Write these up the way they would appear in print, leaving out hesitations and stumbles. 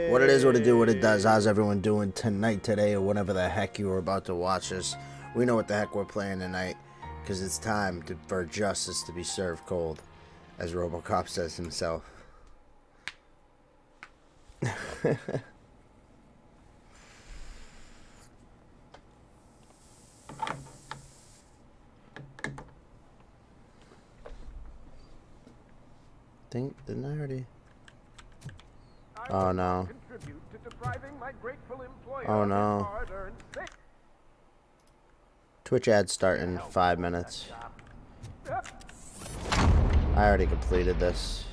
What it is, what it do, what it does. How's everyone doing tonight, today, or whenever the heck you were about to watch this? We know what the heck we're playing tonight, because it's time for justice to be served cold, as RoboCop says himself. Didn't I already? Oh no. Oh no. Twitch ad start in 5 minutes. I already completed this.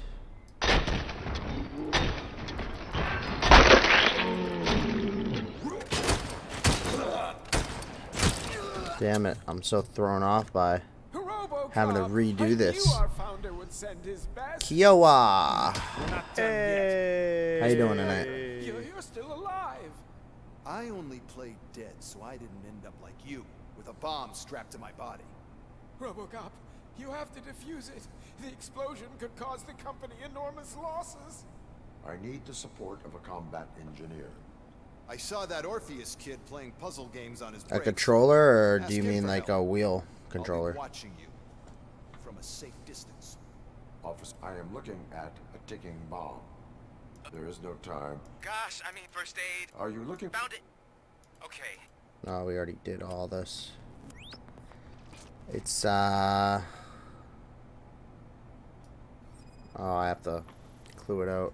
Damn it, I'm so thrown off by having to redo this. Kiowa! Hey! How you doing tonight? You're still alive. I only played dead, so I didn't end up like you, with a bomb strapped to my body. RoboCop, you have to defuse it. The explosion could cause the company enormous losses. I need the support of a combat engineer. I saw that Orpheus kid playing puzzle games on his A breaks. controller, or Ask do you him mean for like help. a wheel I'll controller? be watching you from a safe distance. Office, I am looking at a ticking bomb. There is no time. Gosh, I mean first aid. Are you looking? Found it. Okay. No, we already did all this. It's oh, I have to clue it out.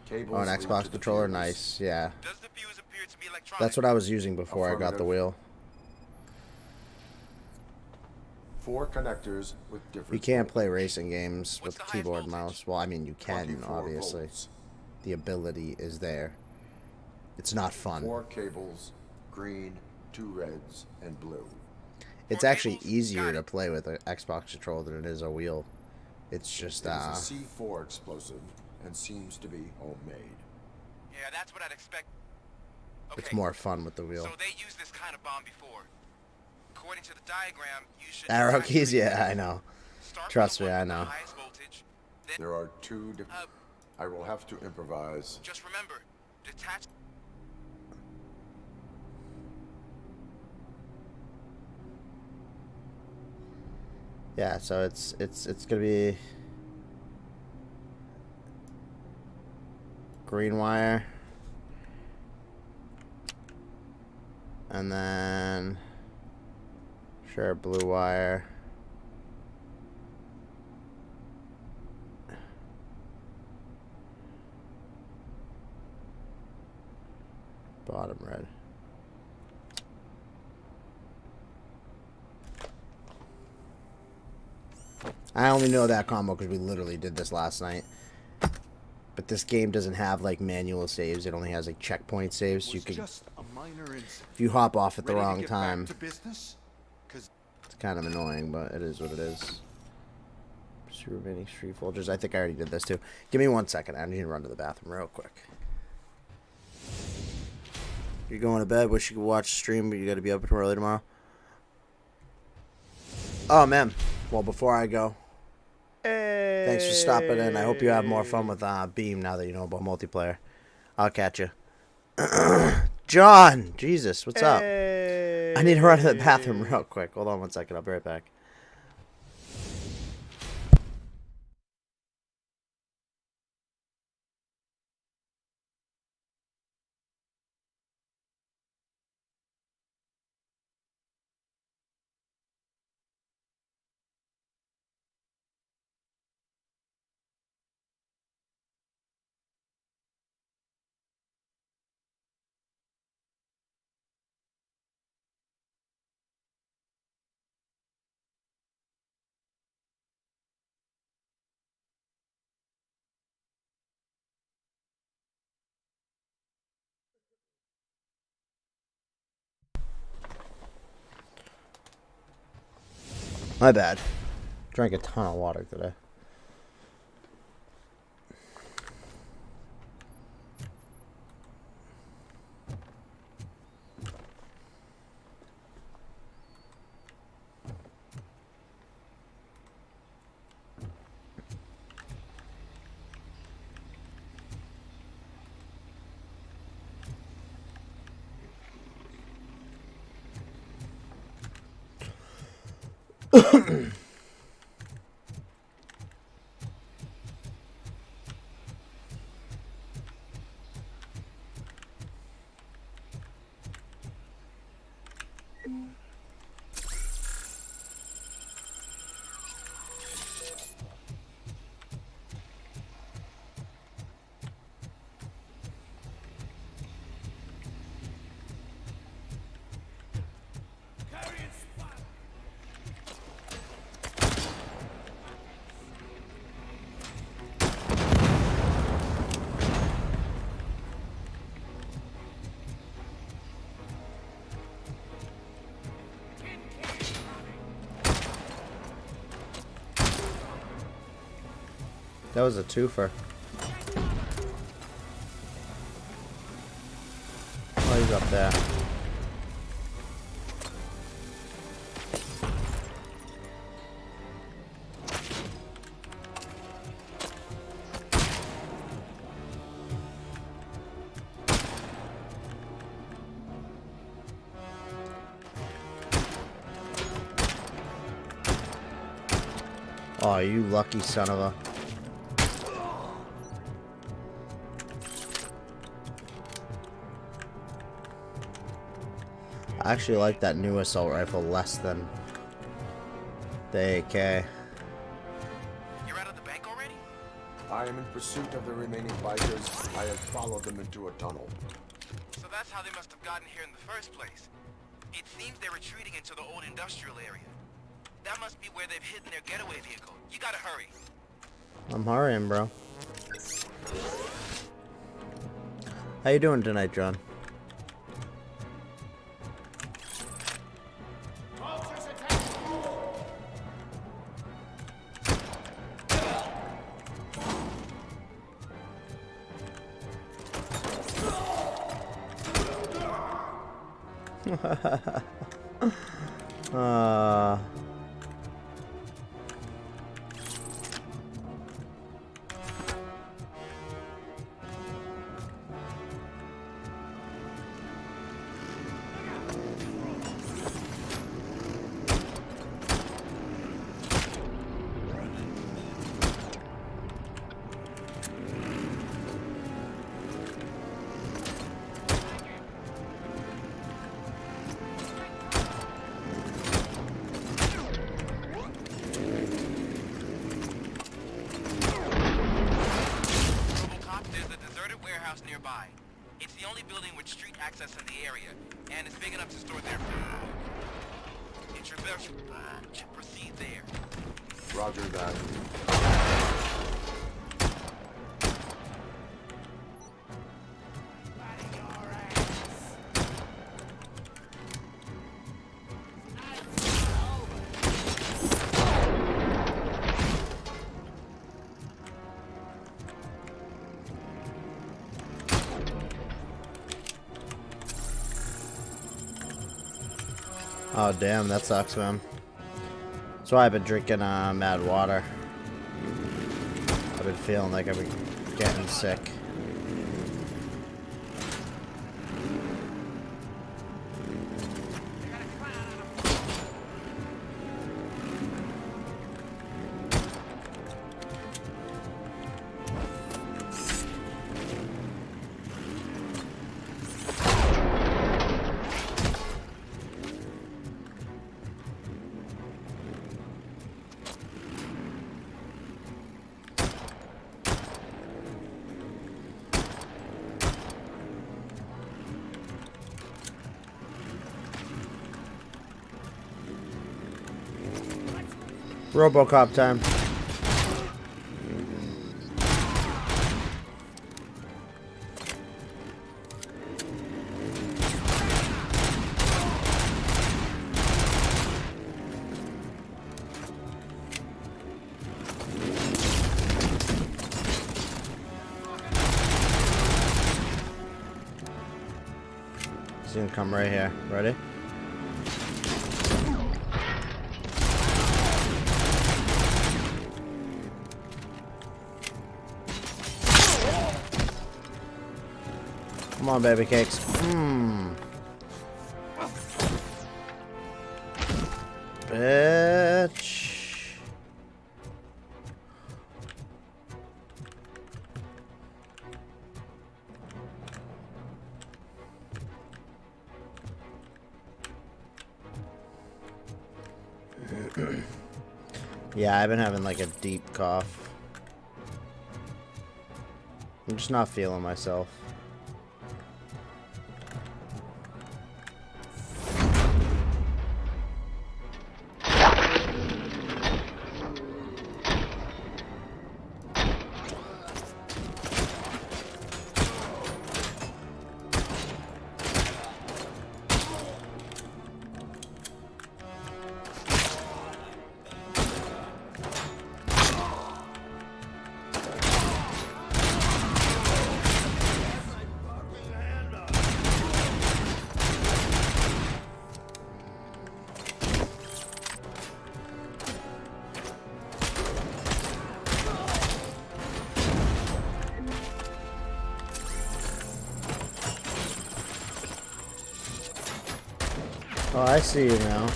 Cables Oh, an lead Xbox to the controller, fuse. nice, yeah. Does the fuse appear to be electronic? That's what I was using before I got the Affirmative. wheel. 4 connectors with different. You can't play racing games What's with the highest keyboard and voltage? mouse. Well, I mean, you can, 24 obviously. volts. The ability is there. It's not fun. 4 cables, green, 2 reds, and blue. It's Four actually cables? easier Got to it. play with an Xbox controller than it is a wheel. It's just, It is a C4 explosive and seems to be homemade. Yeah, that's what I'd expect. Okay. it's more fun with the wheel. So they used this kind of bomb before. According to the diagram, you should Arrow detach keys, the yeah, fuse. I know. Start with Trust the me, one I with the know. highest voltage, then There are 2 different. I will have to improvise. just remember, detach. Yeah, so it's gonna be green wire, and then sure blue wire, bottom red. I only know that combo because we literally did this last night. But this game doesn't have like manual saves. It only has like checkpoint saves. You can, Just a minor incident. if you hop off at the Ready to wrong get time, back to business? 'Cause it's kind of annoying, but it is what it is. Pursue remaining street Folgers. I think I already did this too. Give me 1 second. I need to run to the bathroom real quick. You're going to bed. Wish you could watch the stream, but you got to be up early tomorrow. Oh man. Well, before I go, thanks for stopping in. I hope you have more fun with Beam now that you know about multiplayer. I'll catch you. John! Jesus, what's up? I need to run to the bathroom real quick. Hold on 1 second. I'll be right back. My bad. Drank a ton of water today. That was a twofer. Oh, he's up there. Oh, you lucky son of a... I actually like that new assault rifle less than the AK. You're out of the bank already? I am in pursuit of the remaining bikers. I have followed them into a tunnel. So that's how they must have gotten here in the first place. It seems they're retreating into the old industrial area. That must be where they've hidden their getaway vehicle. You gotta hurry. I'm hurrying, bro. How you doing tonight, John? nearby. It's the only building with street access in the area, and it's big enough to store their food. It's your best to proceed there. Roger that. Oh damn, that sucks, man. That's why I've been drinking mad water. I've been feeling like I've been getting sick. RoboCop time. He's gonna come right here. Ready? Come on, baby cakes. Bitch. Yeah, I've been having like a deep cough. I'm just not feeling myself. Oh, I see you now.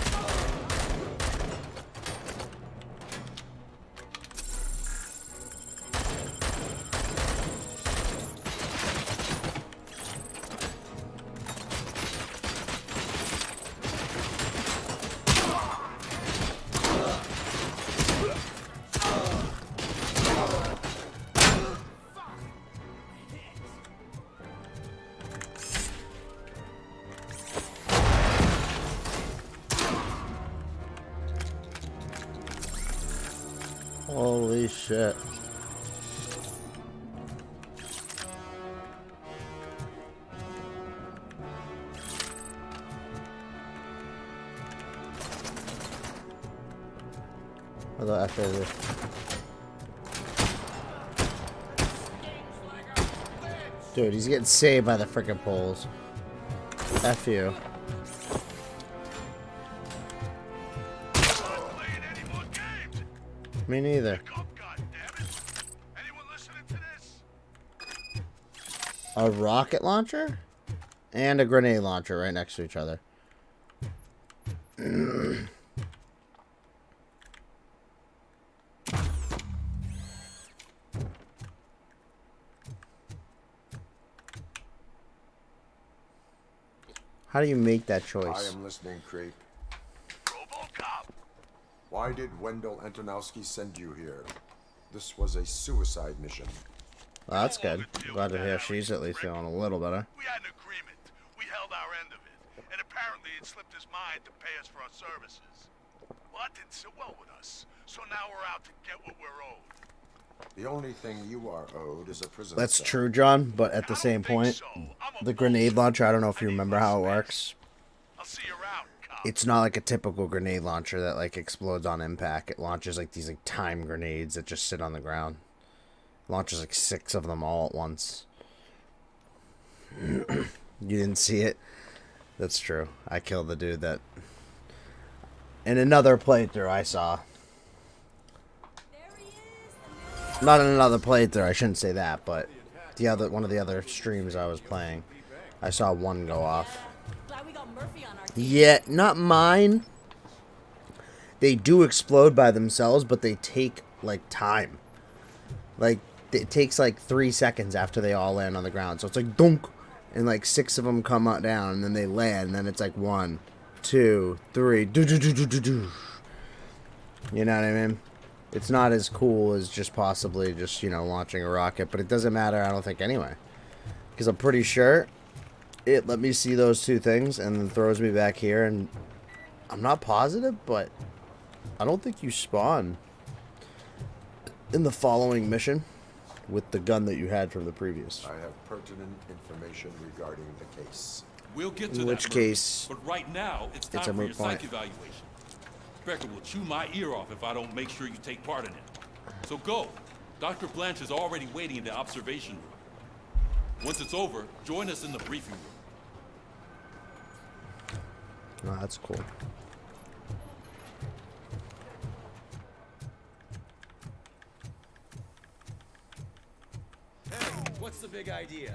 Holy shit. What the F is it? Dude, he's getting saved by the frickin' poles. F you. Me neither. A rocket launcher? And a grenade launcher right next to each other. How do you make that choice? I am listening, Creep. Why did Wendell Antonowski send you here? This was a suicide mission. Well, that's good. Glad to hear she's at least feeling a little better. We had an agreement. We held our end of it. And apparently it slipped his mind to pay us for our services. Well, that didn't sit well with us. So now we're out to get what we're owed. The only thing you are owed is a prison That's cell. true, John, but at the same point, the grenade launcher, I don't know if you remember how it works. I'll see you around, cop. It's not like a typical grenade launcher that like explodes on impact. It launches like these like time grenades that just sit on the ground. It launches like 6 of them all at once. You didn't see it? That's true. I killed the dude that in another playthrough I saw. Not in another playthrough, I shouldn't say that, but one of the other streams I was playing, I saw one go off. Glad we got Murphy on our team. Yeah, not mine. They do explode by themselves, but they take like time. Like it takes like 3 seconds after they all land on the ground. So it's like dunk, and like 6 of them come out down, and then they land, and then it's like 1, 2, 3, do do do do do do. You know what I mean? It's not as cool as just possibly just, you know, launching a rocket, but it doesn't matter, I don't think, anyway. Because I'm pretty sure it let me see those 2 things and then throws me back here, and I'm not positive, but I don't think you spawn in the following mission with the gun that you had from the previous. I have pertinent information regarding the case. We'll get to In that, which Murphy. case, But right now, it's it's a time for moot your point. psych evaluation. Becker will chew my ear off if I don't make sure you take part in it. So go. Dr. Blanche is already waiting in the observation room. Once it's over, join us in the briefing room. oh, that's cool. What's the big idea?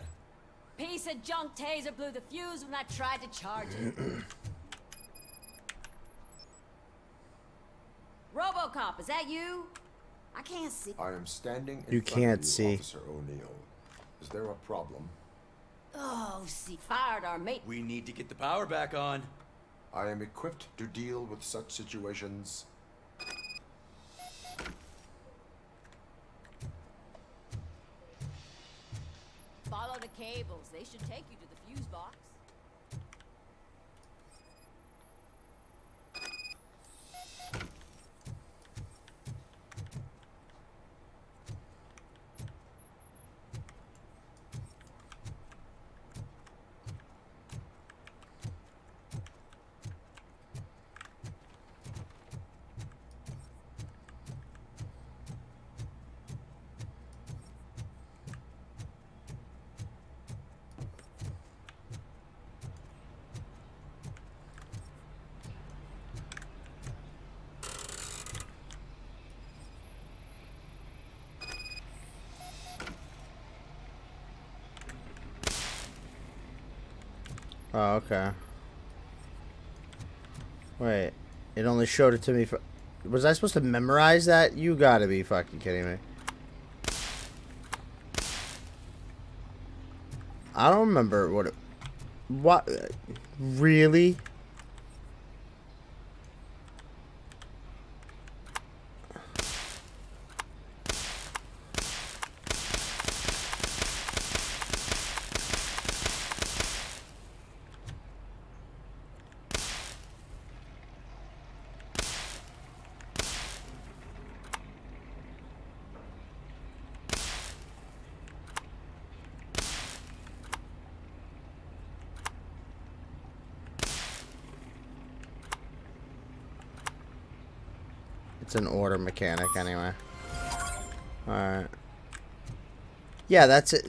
Piece of junk taser blew the fuse when I tried to charge it. RoboCop, is that you? I can't see. I am standing in You front can't of you, see. Officer O'Neill. Is there a problem? Oh, see, fired our mate. We need to get the power back on. I am equipped to deal with such situations. Follow the cables. They should take you to the fuse box. Oh, okay. Wait, it only showed it to me for... Was I supposed to memorize that? You gotta be fucking kidding me. I don't remember what it... What? Really? It's an order mechanic anyway. Alright. Yeah, that's it.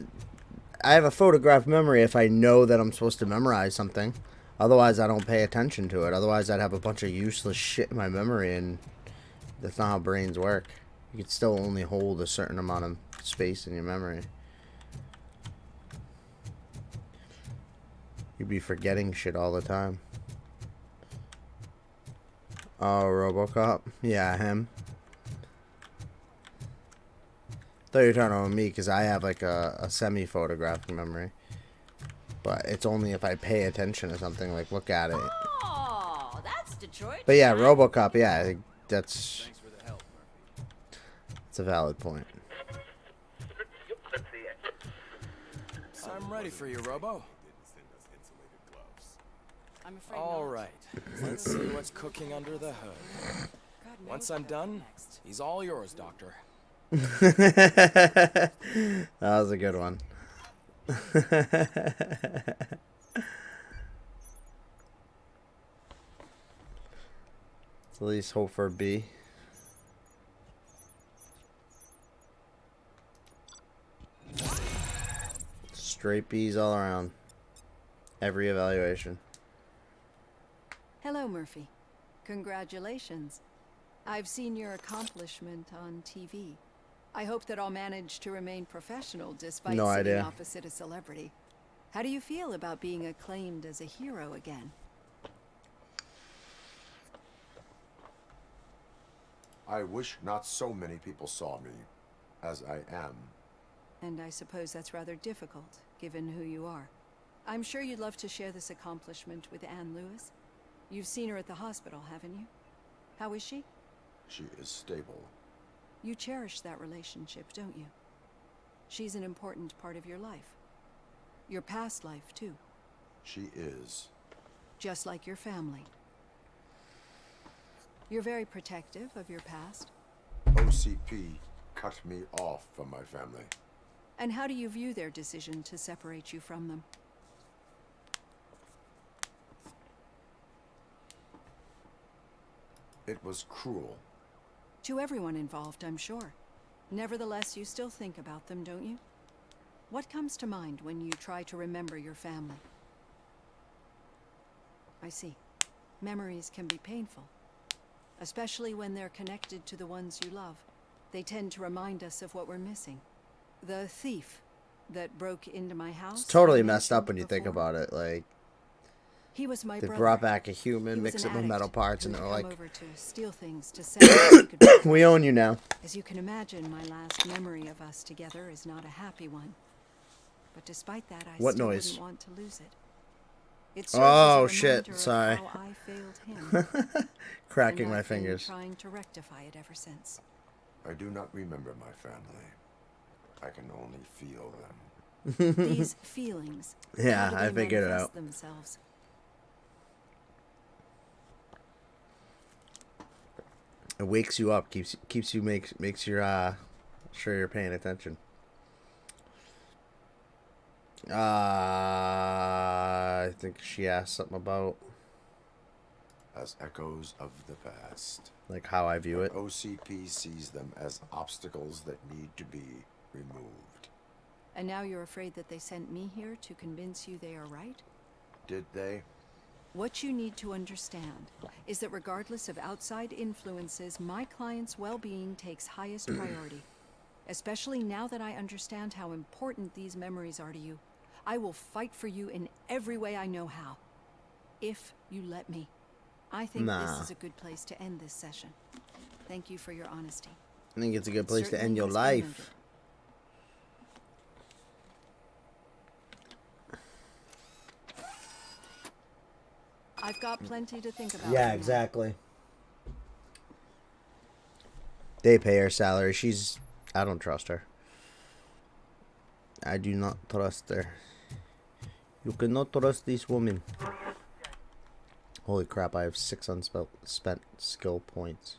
I have a photograph memory if I know that I'm supposed to memorize something. Otherwise, I don't pay attention to it. Otherwise, I'd have a bunch of useless shit in my memory, and that's not how brains work. You can still only hold a certain amount of space in your memory. You'd be forgetting shit all the time. Oh, RoboCop? Yeah, him. Thought you were talking about me, because I have like a semi-photographic memory. But it's only if I pay attention to something, like look at it. Oh, that's Detroit. But yeah, RoboCop, yeah, I think that's... Thanks for the help, Murphy. That's a valid point. I'm ready for you, Robo. I'm afraid All not. right. Let's see what's cooking under the hood. God knows Once what I'm comes done, next. he's all yours, Doctor. That was a good one. Let's at least hope for a B. Straight B's all around. Every evaluation. Hello, Murphy. Congratulations. I've seen your accomplishment on TV. I hope that I'll manage to remain professional despite No sitting idea. opposite a celebrity. How do you feel about being acclaimed as a hero again? I wish not so many people saw me as I am. And I suppose that's rather difficult, given who you are. I'm sure you'd love to share this accomplishment with Anne Lewis. You've seen her at the hospital, haven't you? How is she? She is stable. You cherish that relationship, don't you? She's an important part of your life. Your past life, too. She is. Just like your family. You're very protective of your past. OCP cut me off from my family. And how do you view their decision to separate you from them? It was cruel. To everyone involved, I'm sure. Nevertheless, you still think about them, don't you? What comes to mind when you try to remember your family? I see. Memories can be painful, especially when they're connected to the ones you love. They tend to remind us of what we're missing. The thief that broke into my house... It's totally I messed up mentioned when you think before. about it. Like, He was my They brother. brought back a human, He was mix an it with metal addict parts, who and they had were come like, over to steal things to sell so he could buy "We us. own you now." As you can imagine, my last memory of us together is not a happy one. But despite that, I What still noise? wouldn't want to lose it. It Oh, serves as a shit, reminder sorry. of how I failed him. Cracking and my I've been fingers. trying to rectify it ever since. I do not remember my family. I can only feel them. These feelings. Yeah, how do I they figured it manifest out. themselves? It wakes you up, keeps you makes your sure you're paying attention. I think she asked something about As echoes of the past. like how I view it. OCP sees them as obstacles that need to be removed. And now you're afraid that they sent me here to convince you they are right? Did they? What you need to understand is that regardless of outside influences, my client's well-being takes highest priority. Especially now that I understand how important these memories are to you. I will fight for you in every way I know how. If you let me. I think Nah. this is a good place to end this session. Thank you for your honesty. I think it's a good place to Certainly end your has been life. noted. I've got plenty to think about. Yeah, tonight. exactly. They pay her salary. I don't trust her. I do not trust her. You cannot trust this woman. Holy crap, I have 6 unspent skill points.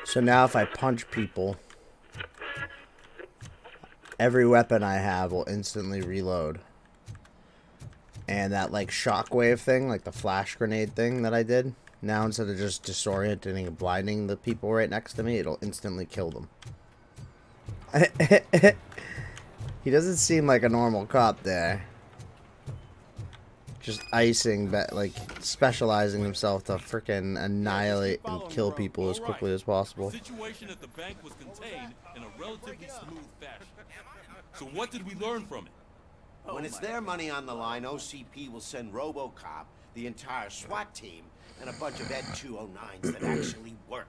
So now if I punch people, every weapon I have will instantly reload. And that like shockwave thing, like the flash grenade thing that I did, now instead of just disorienting and blinding the people right next to me, it'll instantly kill them. He doesn't seem like a normal cop there. Just icing, like specializing himself to frickin' annihilate and kill people as quickly as possible. The situation at the bank was contained in a relatively smooth fashion. So what did we learn from it? When it's their money on the line, OCP will send RoboCop, the entire SWAT team, and a bunch of Ed 209s that actually work.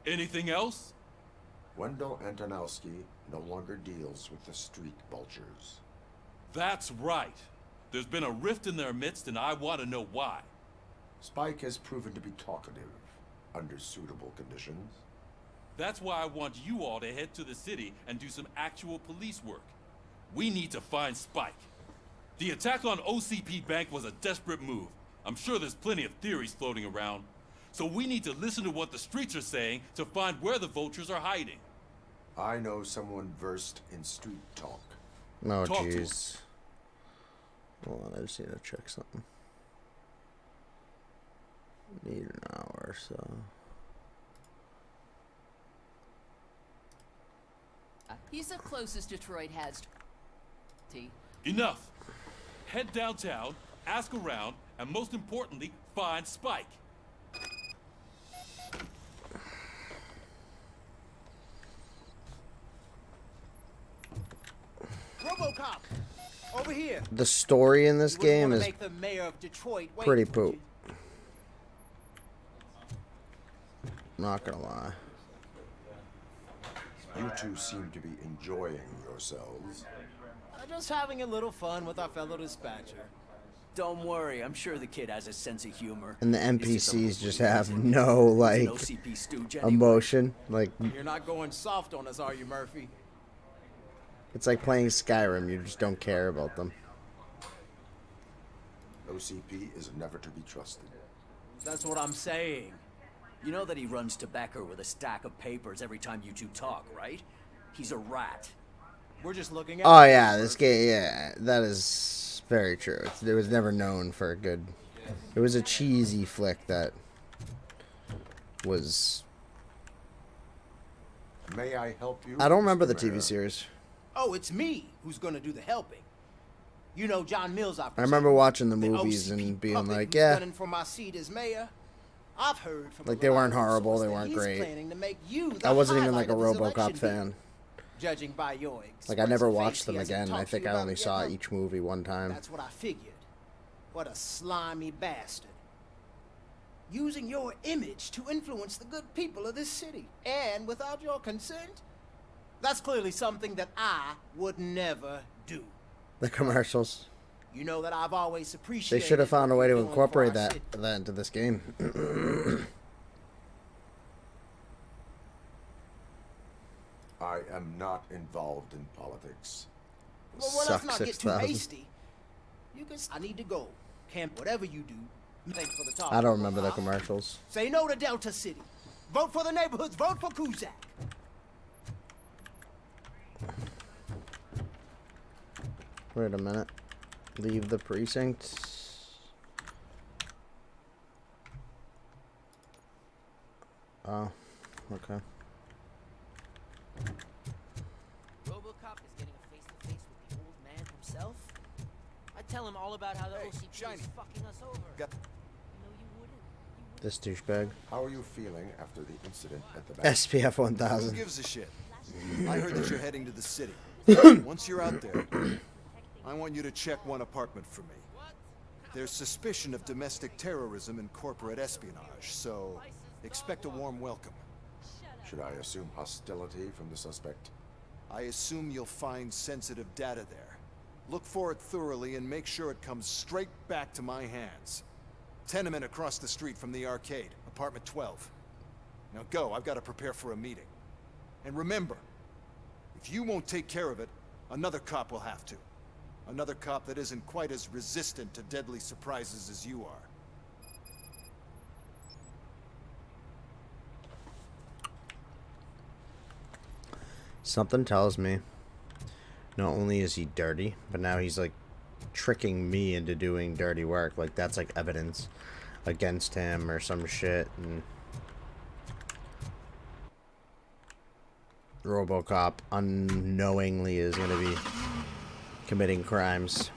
Anything else? Wendell Antonowski no longer deals with the street vultures. That's right. There's been a rift in their midst, and I want to know why. Spike has proven to be talkative under suitable conditions. That's why I want you all to head to the city and do some actual police work. We need to find Spike. The attack on OCP Bank was a desperate move. I'm sure there's plenty of theories floating around. So we need to listen to what the streets are saying to find where the vultures are hiding. I know someone versed in street talk. Oh, Talk to jeez. Hold on, I just need to check something. Need an hour or so. He's the closest Detroit has to... Enough. Head downtown, ask around, and most importantly, find Spike. RoboCop! Over here! The story in this You wouldn't game wanna is make the mayor of Detroit wait, pretty would poop. you? Not gonna lie. You two seem to be enjoying yourselves. Just having a little fun with our fellow dispatcher. Don't worry, I'm sure the kid has a sense of humor. And the He's NPCs a just little have reason. no, He's like, an OCP stooge anyway. emotion. Like, You're not going soft on us, are you, Murphy? it's like playing Skyrim. You just don't care about them. OCP is never to be trusted. That's what I'm saying. You know that he runs tobacco with a stack of papers every time you two talk, right? He's a rat. We're just looking at. Oh, yeah, this game, yeah, that is very true. It was never known for a good... It was a cheesy flick that was... May I help you? I don't remember the Mr. Mayor? TV series. Oh, it's me who's gonna do the helping. You know John Mills, I I remember watching the the movies OCP and being puppet like, who's yeah, running for my seat as mayor. I've heard from like a they weren't reliable horrible, source they that weren't he's great. planning to make you the I wasn't even like a highlight of his RoboCop election fan. bid. Judging by your Like I never expressive watched face, them he hasn't again. I talked to think you I about only it saw yet, huh? each movie one time. That's what I figured. What a slimy bastard. Using your image to influence the good people of this city. And without your consent? That's clearly something that I would never do. The commercials. You know that I've always They appreciated should have found a way to what you're doing for incorporate our that city. into this game. I am not involved in politics. Well, Suck let's not get too 6,000. hasty. You can. I need to go. Camp, whatever you do. Thanks for the talk. I don't remember the commercials. Say no to Delta City. Vote for the neighborhoods. Vote for Kuzak. Wait a minute. Leave the precinct. Oh, okay. RoboCop is getting a face-to-face with the old man himself. I tell him all about how the OCP Shiny. is fucking us over. Got- No, you wouldn't. This douchebag. How are you feeling after the incident at the back? SPF Who 1000. gives a shit? I heard that you're heading to the city. Once you're out there, I want you to check one apartment for me. There's suspicion of domestic terrorism and corporate espionage, so expect a warm welcome. Should I assume hostility from the suspect? I assume you'll find sensitive data there. Look for it thoroughly and make sure it comes straight back to my hands. Tenement across the street from the arcade, apartment 12. Now go, I've got to prepare for a meeting. And remember, if you won't take care of it, another cop will have to. Another cop that isn't quite as resistant to deadly surprises as you are. Something tells me not only is he dirty, but now he's like tricking me into doing dirty work. Like that's like evidence against him or some shit. And RoboCop unknowingly is gonna be committing crimes.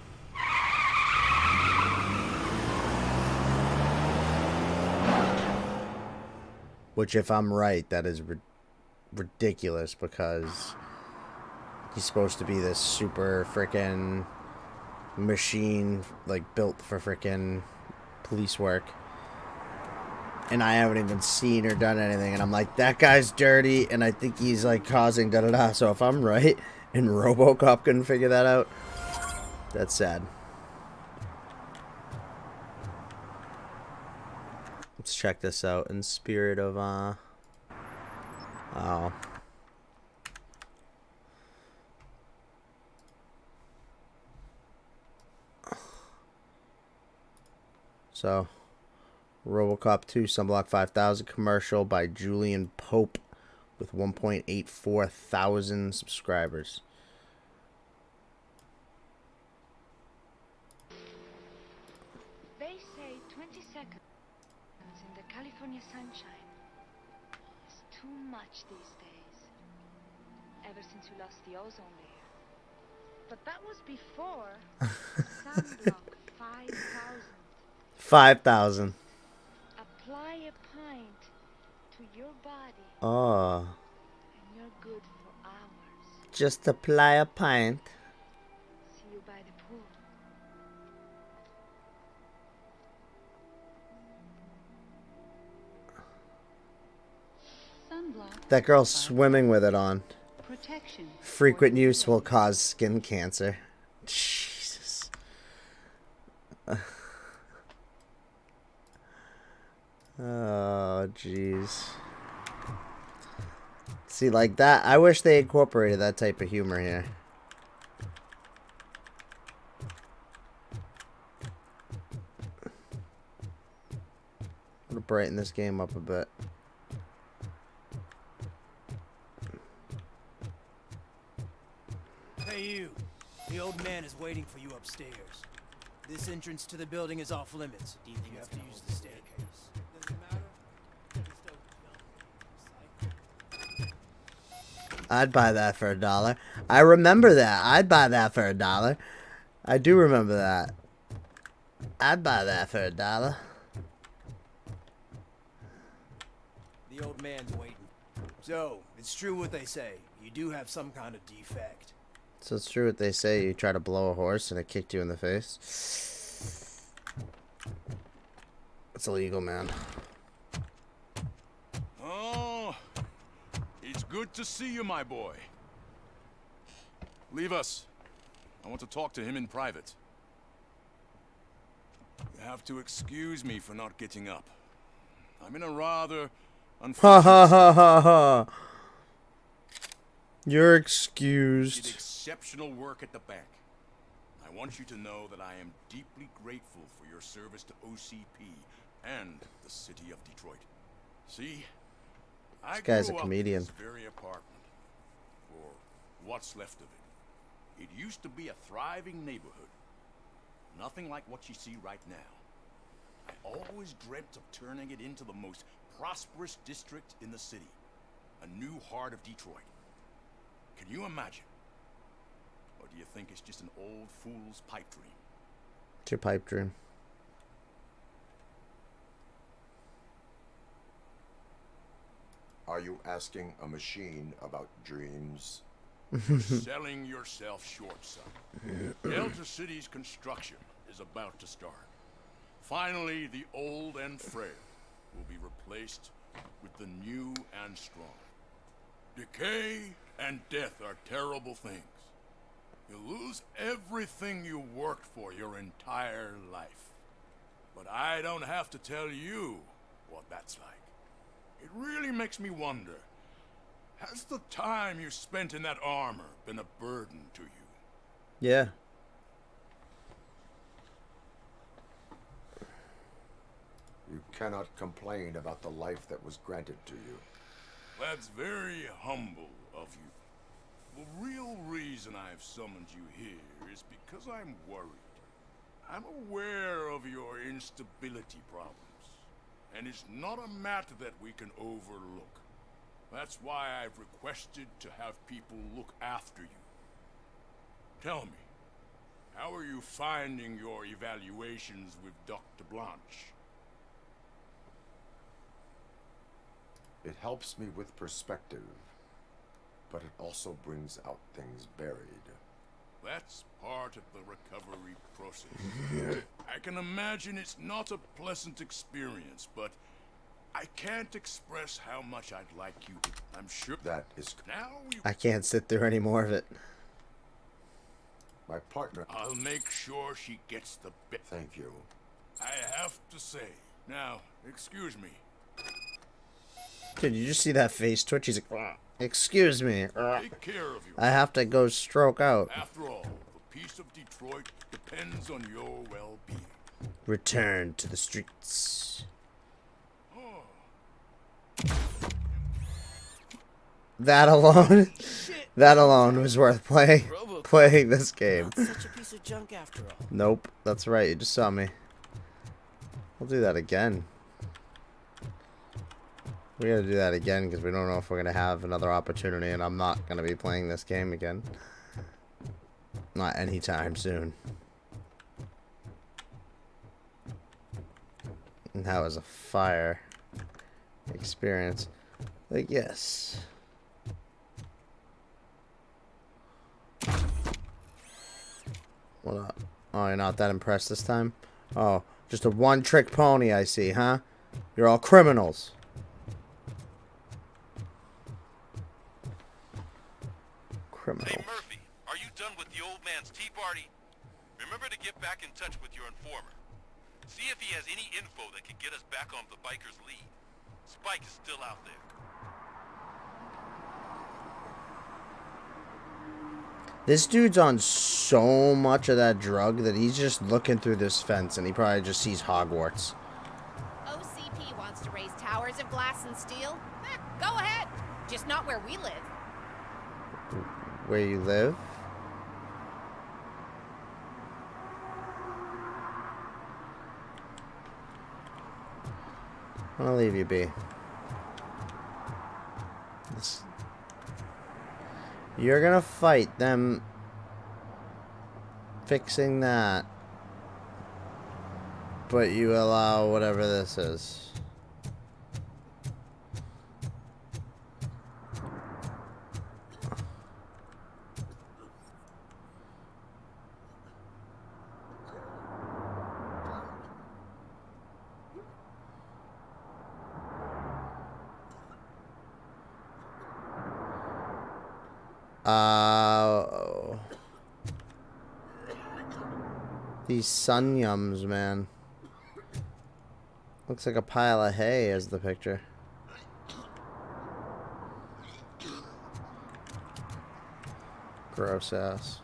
Which, if I'm right, that is ridiculous because he's supposed to be this super frickin' machine, like built for frickin' police work. And I haven't even seen or done anything. And I'm like, that guy's dirty, and I think he's like causing da-da-da. So if I'm right, and RoboCop couldn't figure that out, that's sad. Let's check this out in spirit of, oh. So, RoboCop 2 Sunblock 5000 commercial by Julian Pope with 1.84 thousand subscribers. They say 20 seconds in the California sunshine is too much these days. Ever since we lost the ozone layer. But that was before sunblock 5,000. 5,000. Apply a pint to your body Oh. and you're good for hours. Just apply a pint. See you by the pool. Sunblock. That girl's swimming with it on. Protection. Frequent use will cause skin cancer. Jesus. Oh, jeez. See, like that, I wish they incorporated that type of humor here. I'm gonna brighten this game up a bit. Hey, you. The old man is waiting for you upstairs. This entrance to the building is off limits. Do you think you have to use the staircase? Doesn't matter. I'd buy that for $1. I remember that. I'd buy that for $1. I do remember that. I'd buy that for $1. The old man's waiting. So, it's true what they say. You do have some kind of defect. So it's true what they say. You try to blow a horse and it kicked you in the face. It's illegal, man. Oh, it's good to see you, my boy. Leave us. I want to talk to him in private. You have to excuse me for not getting up. I'm in a rather Ha ha unfortunate ha ha ha. You're excused. did exceptional work at the bank. I want you to know that I am deeply grateful for your service to OCP and the city of Detroit. See, I This guy's a grew up comedian. in this very apartment, or what's left of it. It used to be a thriving neighborhood. Nothing like what you see right now. I always dreamt of turning it into the most prosperous district in the city. A new heart of Detroit. Can you imagine? Or do you think it's just an old fool's pipe dream? It's your pipe dream. Are you asking a machine about dreams? You're selling yourself short, son. Delta City's construction is about to start. Finally, the old and frail will be replaced with the new and strong. Decay and death are terrible things. You lose everything you worked for your entire life. But I don't have to tell you what that's like. It really makes me wonder, has the time you spent in that armor been a burden to you? Yeah. You cannot complain about the life that was granted to you. That's very humble of you. The real reason I've summoned you here is because I'm worried. I'm aware of your instability problems, and it's not a matter that we can overlook. That's why I've requested to have people look after you. Tell me, how are you finding your evaluations with Dr. Blanche? It helps me with perspective, but it also brings out things buried. That's part of the recovery process. I can imagine it's not a pleasant experience, but I can't express how much I'd like you to. I'm sure that is. Now you. I can't sit through any more of it. My partner. I'll make sure she gets the bit. Thank you. I have to say. Now, excuse me. Did you just see that face twitch? He's like, "Ugh, excuse me. Ugh. Take care of you. I have to go stroke out. After all, the peace of Detroit depends on your well-being. Return to the streets. That alone, that alone was worth playing this game. Such a piece of junk after all. Nope, that's right. You just saw me. We'll do that again. We gotta do that again because we don't know if we're gonna have another opportunity, and I'm not gonna be playing this game again. Not anytime soon. And that was a fire experience. Like, yes. What up? Oh, you're not that impressed this time? Oh, just a one-trick pony, I see, huh? You're all criminals. Hey, Murphy, are you done with the old man's tea party? Remember to get back in touch with your informer. See if he has any info that could get us back on the biker's lead. Spike is still out there. This dude's on so much of that drug that he's just looking through this fence and he probably just sees Hogwarts. OCP wants to raise towers of glass and steel? Go ahead. Just not where we live. Where you live? I'll leave you be. You're gonna fight them fixing that, but you allow whatever this is. These sun yums, man. Looks like a pile of hay is the picture. Gross ass.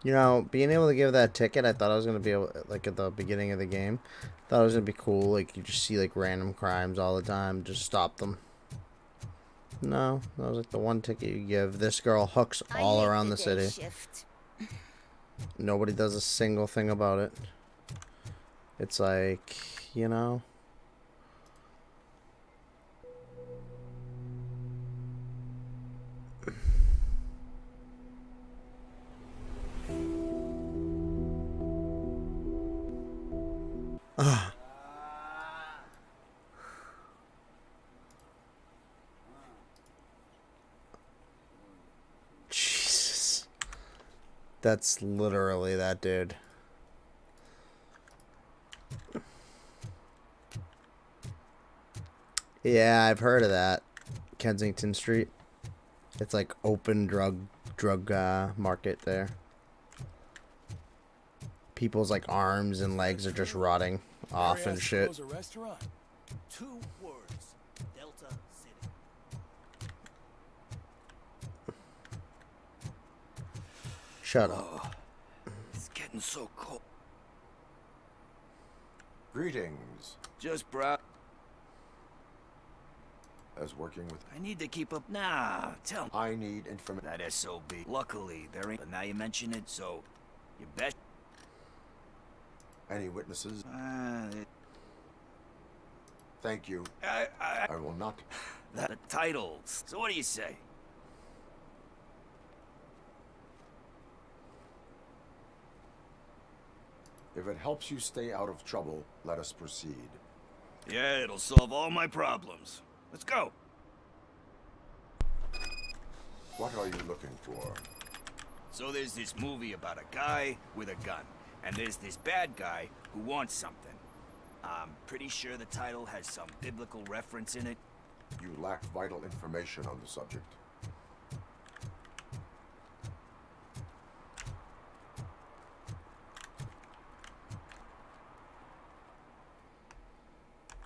You know, being able to give that ticket, I thought I was going to be able, like at the beginning of the game, thought it was going to be cool. Like, you just see like random crimes all the time, just stop them. No, that was like the one ticket you give. This girl hooks all around the city. Nobody does a single thing about it. It's like, you know. Ah. Jesus. That's literally that dude. Yeah, I've heard of that. Kensington Street. It's like open drug market there. People's like arms and legs are just rotting off and shit. A restaurant. 2 words. Delta City. Shut up. It's getting so cold. Greetings. Just brought. As working with... I need to keep up. Nah, tell me. I need information. That SOB. Luckily, there ain't. But now you mention it, so you bet. Any witnesses? Thank you. I will not. The titles. So what do you say? If it helps you stay out of trouble, let us proceed. Yeah, it'll solve all my problems. Let's go. What are you looking for? So there's this movie about a guy with a gun. And there's this bad guy who wants something. I'm pretty sure the title has some biblical reference in it. You lack vital information on the subject.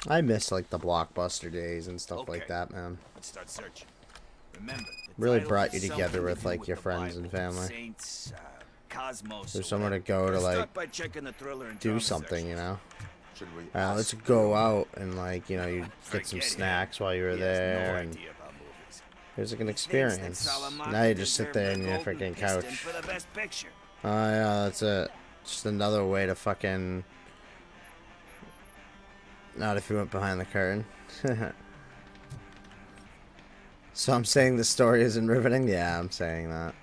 I miss like the Blockbuster days and stuff like that, man. Let's start searching. Remember, really brought you together with like your friends and family. Saints, Cosmos. There's somewhere to go to like do something, you know. Let's go out and like, you know, you get some snacks while you were there, and there's like an experience. Now you just sit there in your freaking couch. Oh yeah, that's it. Just another way to fucking. Not if you went behind the curtain. So I'm saying the story isn't riveting? Yeah, I'm saying that.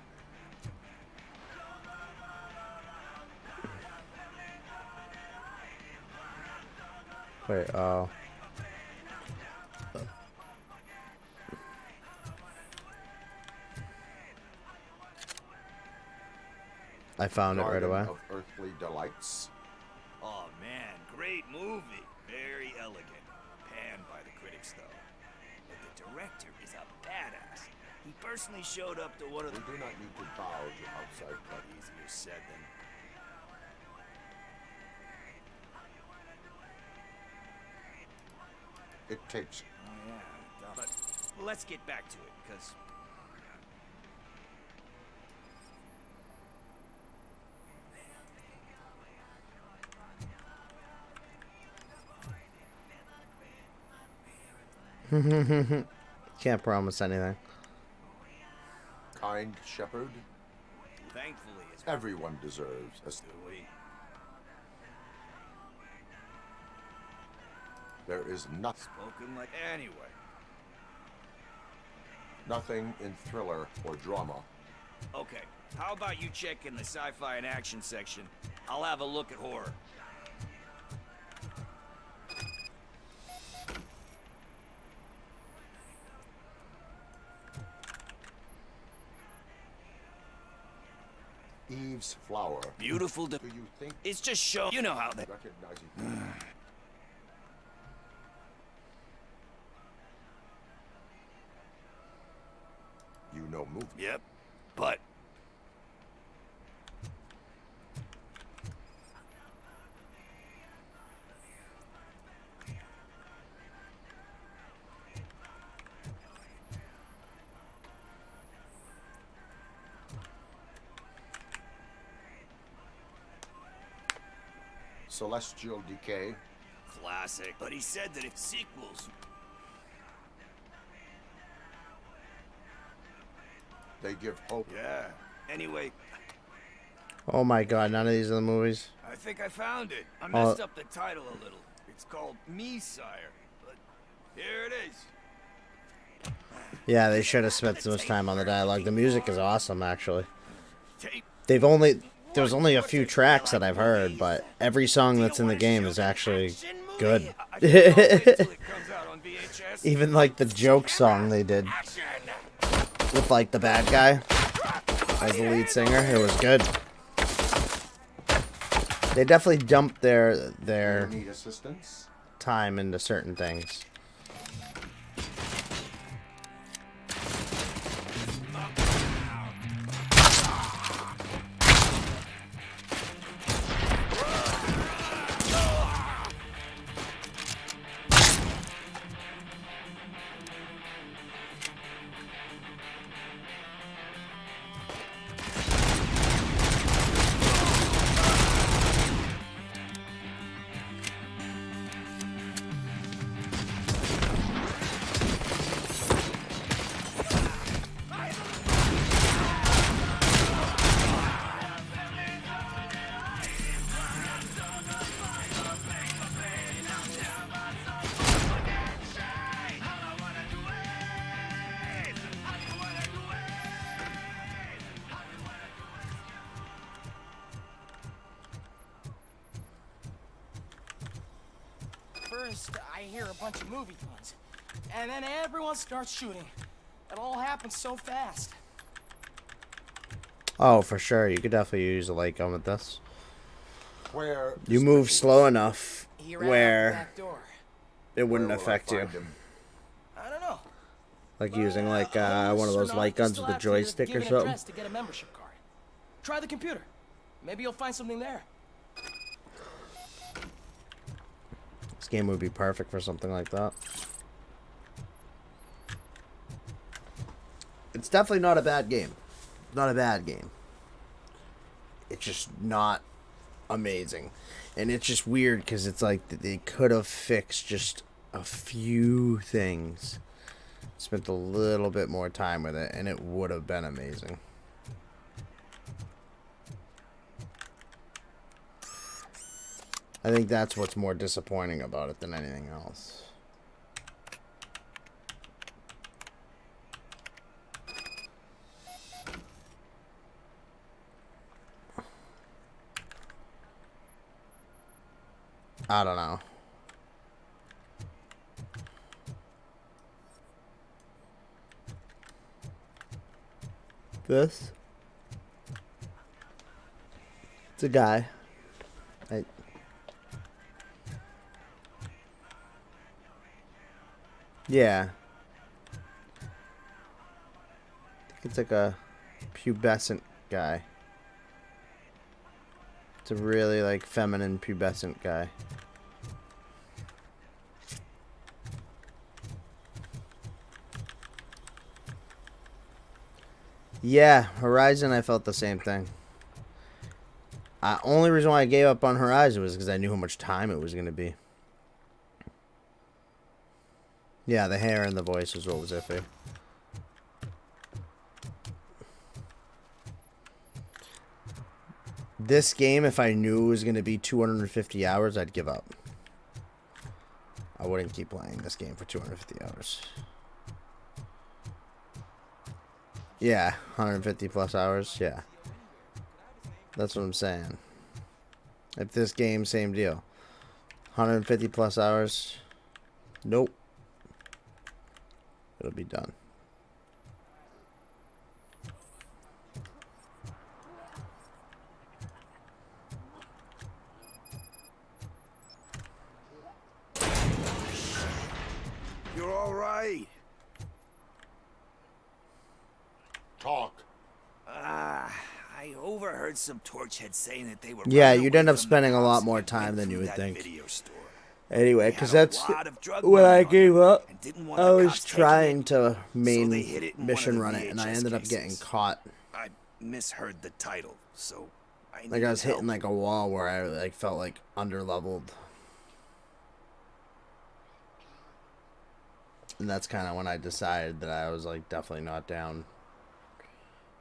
Wait, oh. I found it right away. Of Earthly Delights. Oh man, great movie. Very elegant. Panned by the critics though. But the director is a badass. He personally showed up to one of the... We do not need to bow to outside pressure. Easier said than... It takes... Oh, yeah. But let's get back to it, because... Can't promise anything. Kind shepherd, Thankfully, it's... everyone deserves a... There is nothing... Spoken like... Anyway. Nothing in thriller or drama. Okay, how about you check in the sci-fi and action section? I'll have a look at horror. Eve's flower. Beautiful. Do you think... It's just show. You know how they... Recognizing... You know movie. Yep, but... Celestial decay. Classic. But he said that it's sequels. They give hope. Yeah. Anyway, Oh my god, none of these are the movies. I think I found it. I messed up the title a little. It's called Me, Sire. But here it is. Yeah, they should have spent so much time on the dialogue. The music is awesome, actually. Tape. There's only a few tracks that I've heard, but every song that's in the game is actually good. Even like the joke song they did with like the bad guy as the lead singer, it was good. They definitely dumped their Need assistance? time into certain things. First, I hear a bunch of movie guns, and then everyone starts shooting. It all happens so fast. Oh, for sure. You could definitely use a light gun with this. Where You move slow enough He ran out the where back door. it wouldn't Where will I affect you. find him? I don't know. Like using like one of those Astronaut, light you guns still with a have to joystick give or an something. address to get a membership card. Try the computer. Maybe you'll find something there. This game would be perfect for something like that. It's definitely not a bad game. Not a bad game. It's just not amazing. And it's just weird because it's like they could have fixed just a few things. Spent a little bit more time with it and it would have been amazing. I think that's what's more disappointing about it than anything else. I don't know. This? It's a guy. Yeah. It's like a pubescent guy. It's a really like feminine pubescent guy. Yeah, Horizon, I felt the same thing. Only reason why I gave up on Horizon was because I knew how much time it was going to be. Yeah, the hair and the voice was what was iffy. This game, if I knew it was going to be 250 hours, I'd give up. I wouldn't keep playing this game for 250 hours. Yeah, 150 plus hours, yeah. That's what I'm saying. If this game, same deal. 150 plus hours, nope. It'll be done. You're all right. Talk. I overheard some torchheads saying that they were. Yeah, you'd end up spending a lot more time than you would think. Anyway, because that's when I gave up. I was trying to main mission run it, and I ended up getting caught. I misheard the title, so Like I was hitting like a wall where I like felt like underleveled. And that's kind of when I decided that I was like definitely not down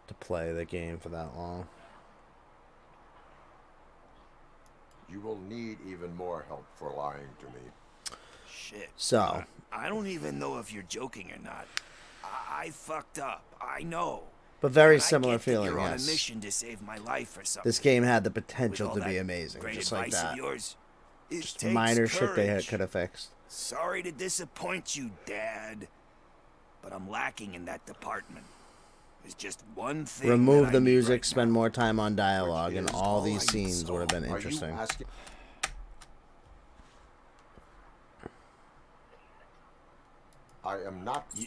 to play the game for that long. You will need even more help for lying to me. Shit. So I don't even know if you're joking or not. I fucked up. I know. But very And similar I get that feeling, you're on a yes. mission to save my life or something. This game had the potential With to all be that amazing, great just like advice of that. yours, it Just takes minor shit they courage. could have fixed. Sorry to disappoint you, Dad, but I'm lacking in that department. There's just one thing. Remove that the I need music, right spend now. more time on dialogue, and is all all these I scenes saw. would have been Are you interesting. asking? I am not. You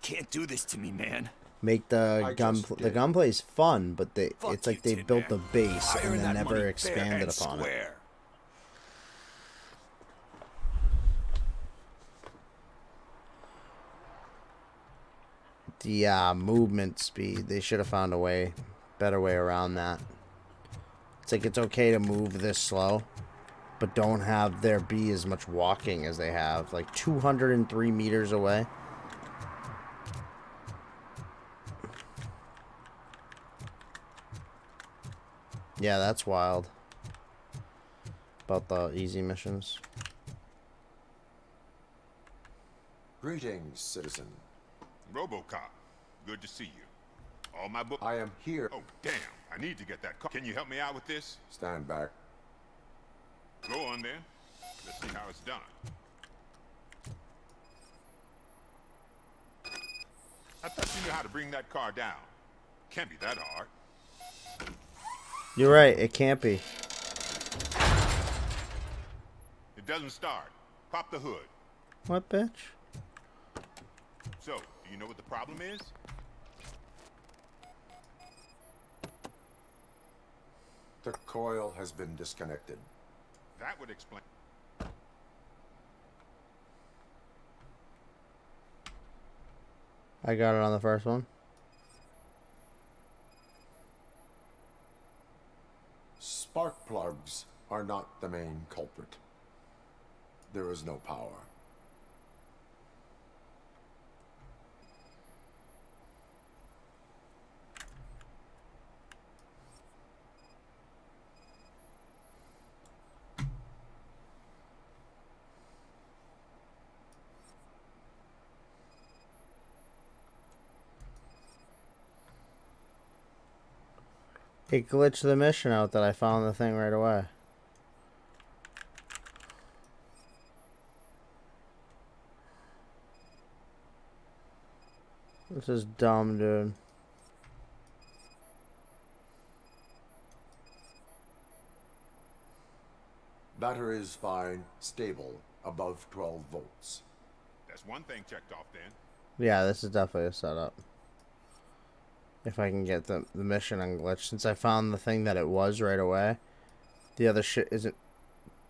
can't do this to me, man. Make the gunplay's fun, but Fuck it's like you, they Tin built the Man. base I and earned then that never money expanded fair and upon it. square. The movement speed, they should have found a better way around that. It's like it's okay to move this slow, but don't have there be as much walking as they have. Like 203 meters away. Yeah, that's wild. About the easy missions. Greetings, citizen. RoboCop, good to see you. All my book. I am here. Oh, damn. I need to get that car. Can you help me out with this? Stand back. Go on then. Let's see how it's done. I thought you knew how to bring that car down. Can't be that hard. You're right, it can't be. It doesn't start. Pop the hood. What, bitch? So, do you know what the problem is? The coil has been disconnected. That would explain. I got it on the first one. Spark plugs are not the main culprit. There is no power. It glitched the mission out that I found the thing right away. This is dumb, dude. Battery is fine, stable, above 12 volts. That's one thing checked off then. Yeah, this is definitely a setup. If I can get the mission unglitched. Since I found the thing that it was right away, the other shit isn't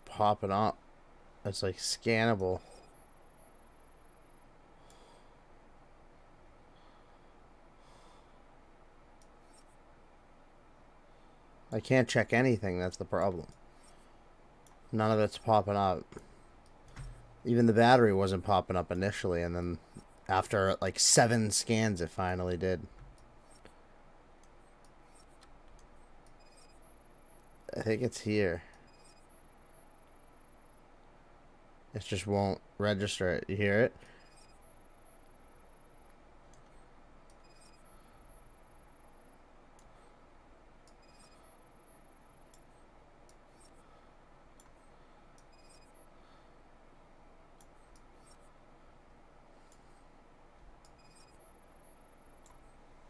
popping up. It's like scannable. I can't check anything, that's the problem. None of it's popping up. Even the battery wasn't popping up initially, and then after like 7 scans it finally did. I think it's here. It just won't register it. You hear it?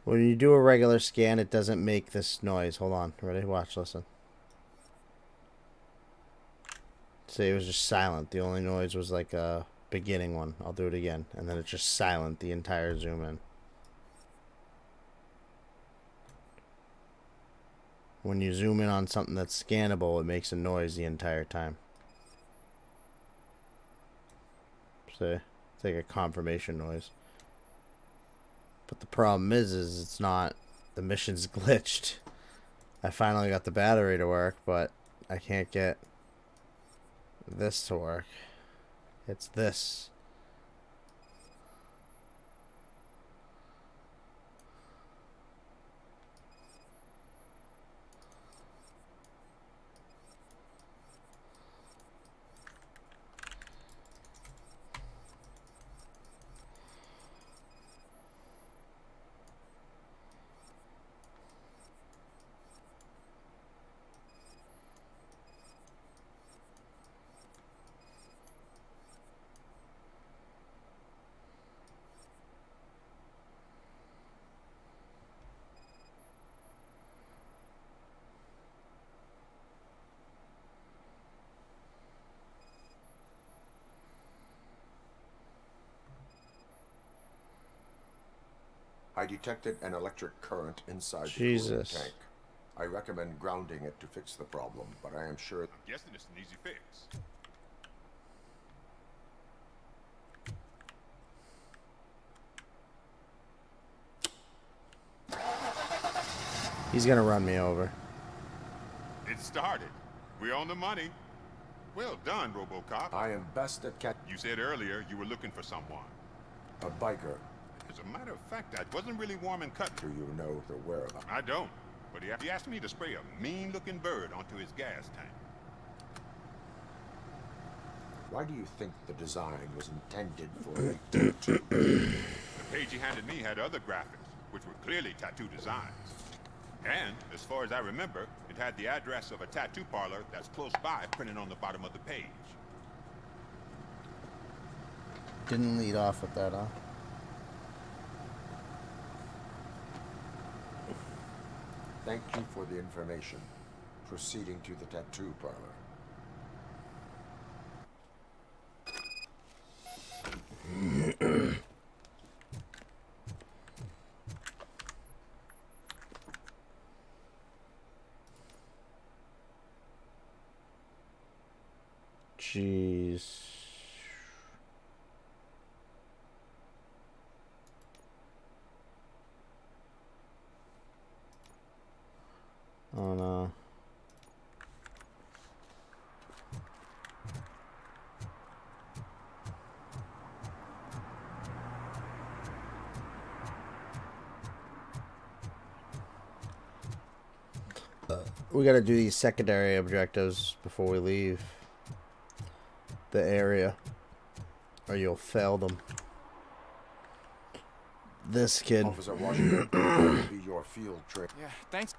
When you do a regular scan, it doesn't make this noise. Hold on. Ready? Watch, listen. See, it was just silent. The only noise was like a beginning one. I'll do it again. And then it's just silent the entire zoom in. When you zoom in on something that's scannable, it makes a noise the entire time. See? It's like a confirmation noise. But the problem is it's not, the mission's glitched. I finally got the battery to work, but I can't get this to work. It's this. I detected an electric current inside the Jesus. cooling tank. I recommend grounding it to fix the problem, but I am sure... I'm guessing it's an easy fix. He's gonna run me over. It started. We're on the money. Well done, RoboCop. I am best at cat... You said earlier you were looking for someone. A biker. As a matter of fact, I wasn't really warm and cut. Do you know the whereabouts? I don't. But he asked me to spray a mean-looking bird onto his gas tank. Why do you think the design was intended for a tattoo? The page he handed me had other graphics, which were clearly tattoo designs. And, as far as I remember, it had the address of a tattoo parlor that's close by printed on the bottom of the page. Didn't lead off with that, huh? Thank you for the information. Proceeding to the tattoo parlor. Jeez. Oh no. We gotta do these secondary objectives before we leave the area, or you'll fail them. This kid. Officer Washington will be your field trip. Yeah, thanks.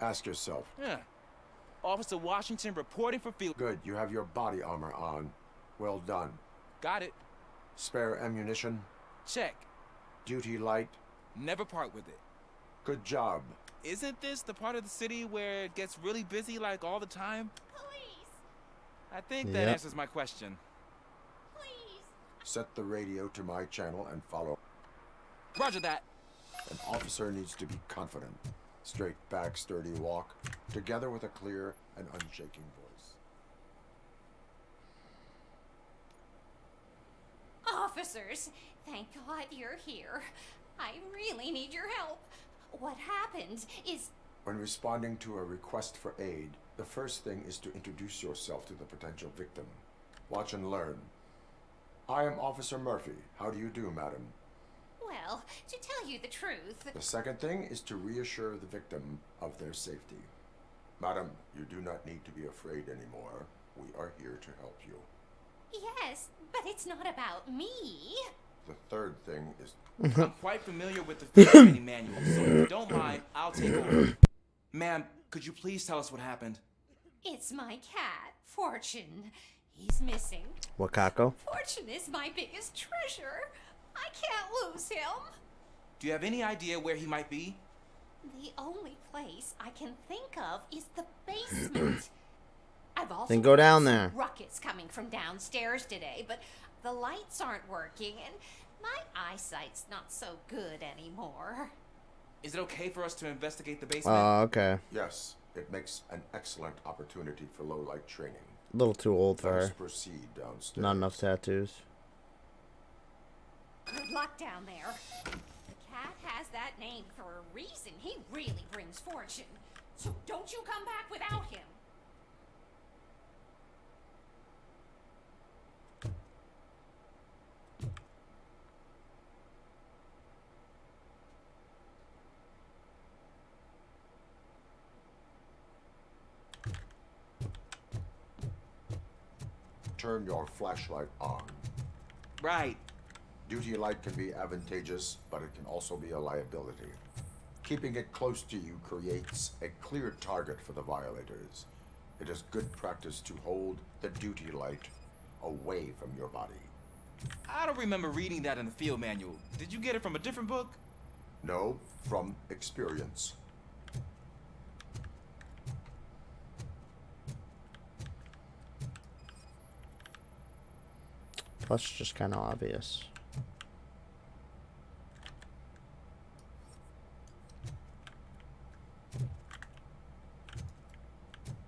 Ask yourself. Yeah. Officer Washington reporting for field. Good, you have your body armor on. Well done. Got it. Spare ammunition? Check. Duty light? Never part with it. Good job. Isn't this the part of the city where it gets really busy like all the time? Police! I think that answers my question. Please! Set the radio to my channel and follow. Roger that. An officer needs to be confident. Straight back, sturdy walk, together with a clear and unshaking voice. Officers, thank God you're here. I really need your help. What happened is... When responding to a request for aid, the first thing is to introduce yourself to the potential victim. Watch and learn. I am Officer Murphy. How do you do, madam? Well, to tell you the truth... The second thing is to reassure the victim of their safety. Madam, you do not need to be afraid anymore. We are here to help you. Yes, but it's not about me. The third thing is... I'm quite familiar with the field training manual, so if you don't mind, I'll take over. Ma'am, could you please tell us what happened? It's my cat, Fortune. He's missing. Wakako? Fortune is my biggest treasure. I can't lose him. Do you have any idea where he might be? The only place I can think of is the basement. I've also Then go down heard there. some ruckus coming from downstairs today, but the lights aren't working and my eyesight's not so good anymore. Is it okay for us to investigate the basement? Oh, okay. Yes, it makes an excellent opportunity for low-light training. A little too old for Let us her. proceed downstairs. Not enough tattoos. Good luck down there. The cat has that name for a reason. He really brings fortune. So don't you come back without him. Turn your flashlight on. Right. Duty light can be advantageous, but it can also be a liability. Keeping it close to you creates a clear target for the violators. It is good practice to hold the duty light away from your body. I don't remember reading that in the field manual. Did you get it from a different book? No, from experience. Plus, just kind of obvious.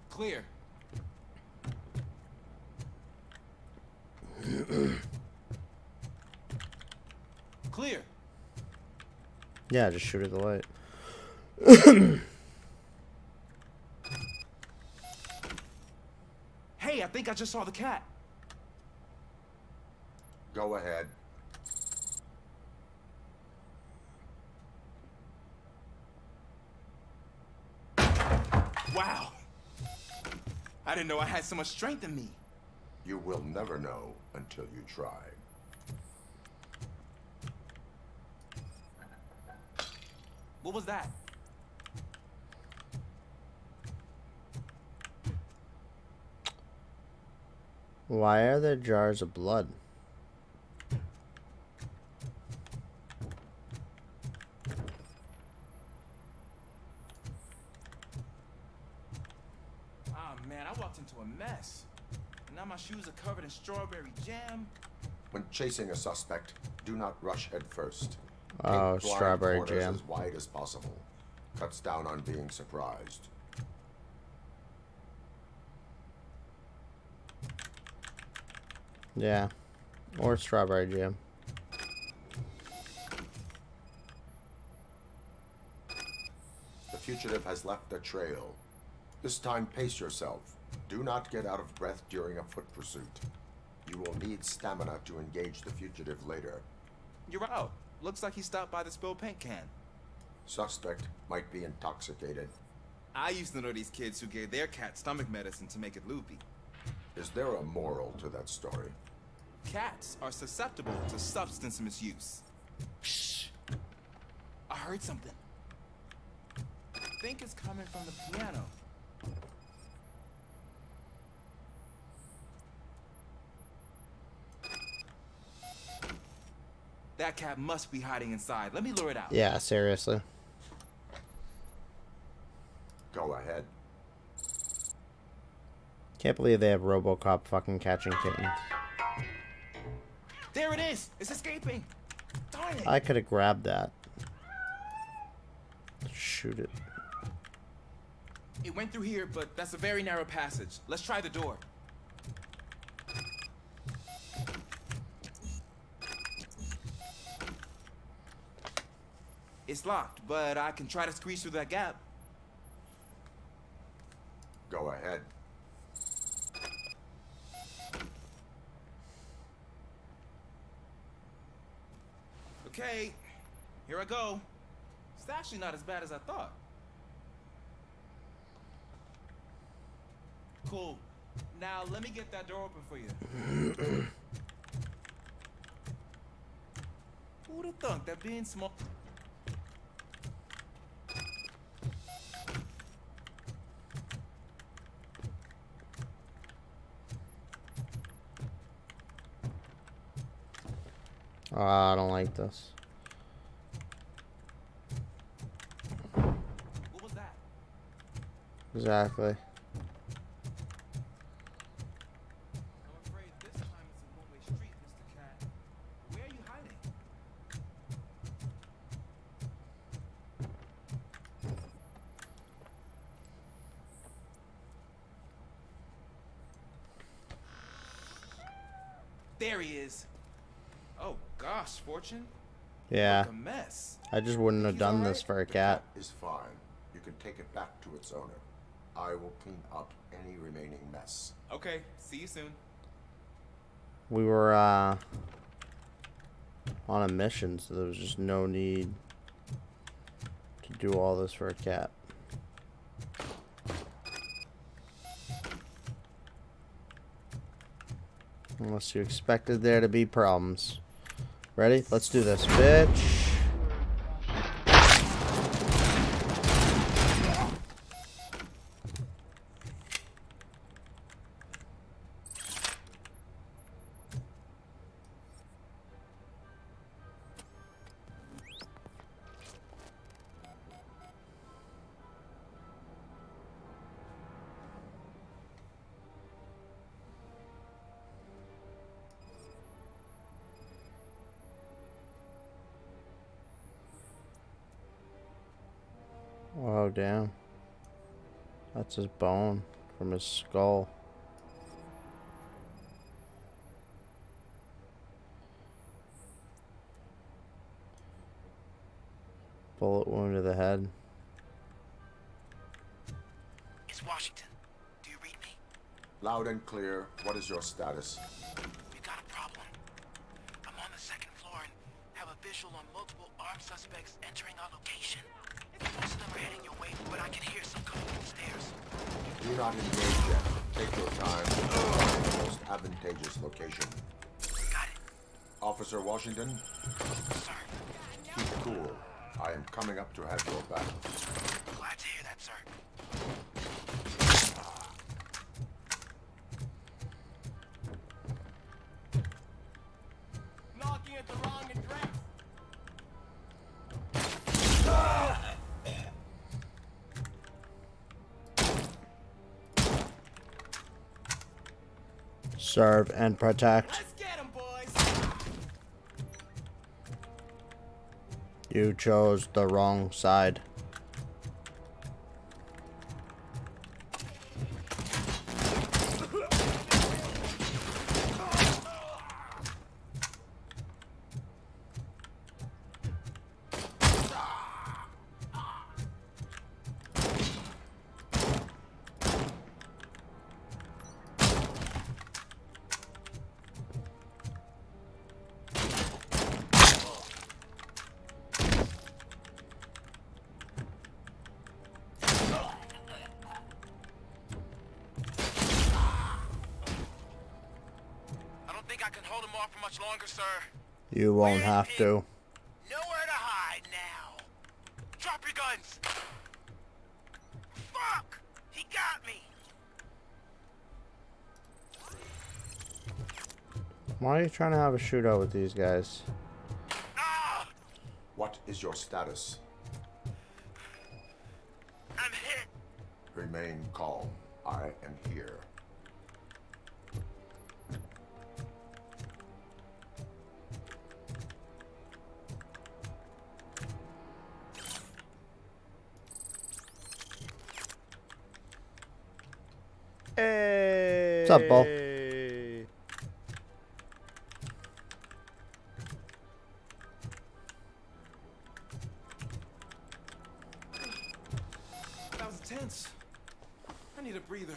Clear. Clear. Yeah, just shoot at the light. Hey, I think I just saw the cat. Go ahead. Wow. I didn't know I had so much strength in me. You will never know until you try. What was that? Why are there jars of blood? Oh man, I walked into a mess. Now my shoes are covered in strawberry jam. When chasing a suspect, do not rush head first. Oh, Take blind strawberry corners jam. as wide as possible. Cuts down on being surprised. Yeah. Or strawberry jam. The fugitive has left a trail. This time, pace yourself. Do not get out of breath during a foot pursuit. You will need stamina to engage the fugitive later. You're out. Looks like he stopped by the spilled paint can. Suspect might be intoxicated. I used to know these kids who gave their cat stomach medicine to make it loopy. Is there a moral to that story? Cats are susceptible to substance misuse. Shh. I heard something. I think it's coming from the piano. That cat must be hiding inside. Let me lure it out. Yeah, seriously. Go ahead. Can't believe they have RoboCop fucking catching kittens. There There it is! It's escaping! Darn it! I could have grabbed that. Shoot it. It went through here, but that's a very narrow passage. Let's try the door. It's locked, but I can try to squeeze through that gap. Go ahead. Okay, here I go. It's actually not as bad as I thought. Cool. Now let me get that door open for you. Who'd have thunk that being small... I don't like this. What was that? Exactly. I'm afraid this time it's a one-way street, Mr. Cat. Where are you hiding? There he is. Oh gosh, Fortune. Yeah. Look a mess. I just wouldn't have done this for a cat. Is fine. You can take it back to its owner. I will clean up any remaining mess. Okay, see you soon. We were on a mission, so there was just no need to do all this for a cat. Unless you expected there to be problems. Ready? Let's do this, bitch. Oh, damn. That's his bone from his skull. Bullet wound to the head. It's Washington. Do you read me? Loud and clear. What is your status? We got a problem. I'm on the second floor and have a visual on multiple armed suspects entering our location. Most of them are heading your way, but I can hear some coming up the stairs. Do not engage yet. Take your time to find the most advantageous location. Got it. Officer Washington, Sir. keep cool. I am coming up to have your back. Glad to hear that, sir. Knocking at the wrong address. Serve and protect. Let's get him, boys. You chose the wrong side. I can hold him off for much longer, sir. You won't have to. Nowhere to hide now. Drop your guns. Fuck! He got me. Why are you trying to have a shootout with these guys? What is your status? I'm hit. Remain calm. I am here. What's up, Bo? That was tense. I need a breather.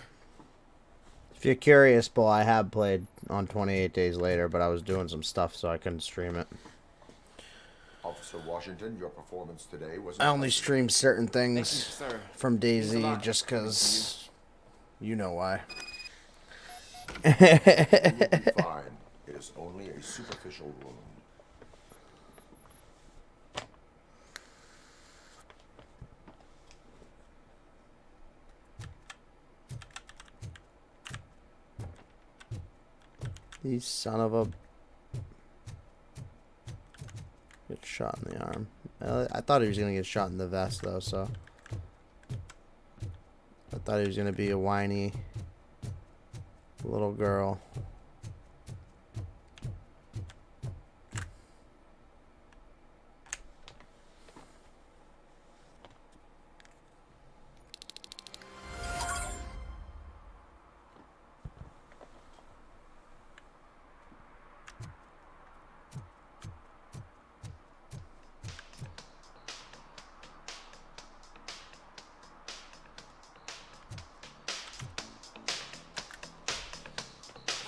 If you're curious, Bo, I have played on 28 Days Later, but I was doing some stuff, so I couldn't stream it. Officer Washington, your performance today was... I only stream certain things sir. from Means a DayZ lot. just because you know why. You will be fine. It is only a superficial wound. You son of a... Get shot in the arm. I thought he was going to get shot in the vest, though, so... I thought he was going to be a whiny little girl.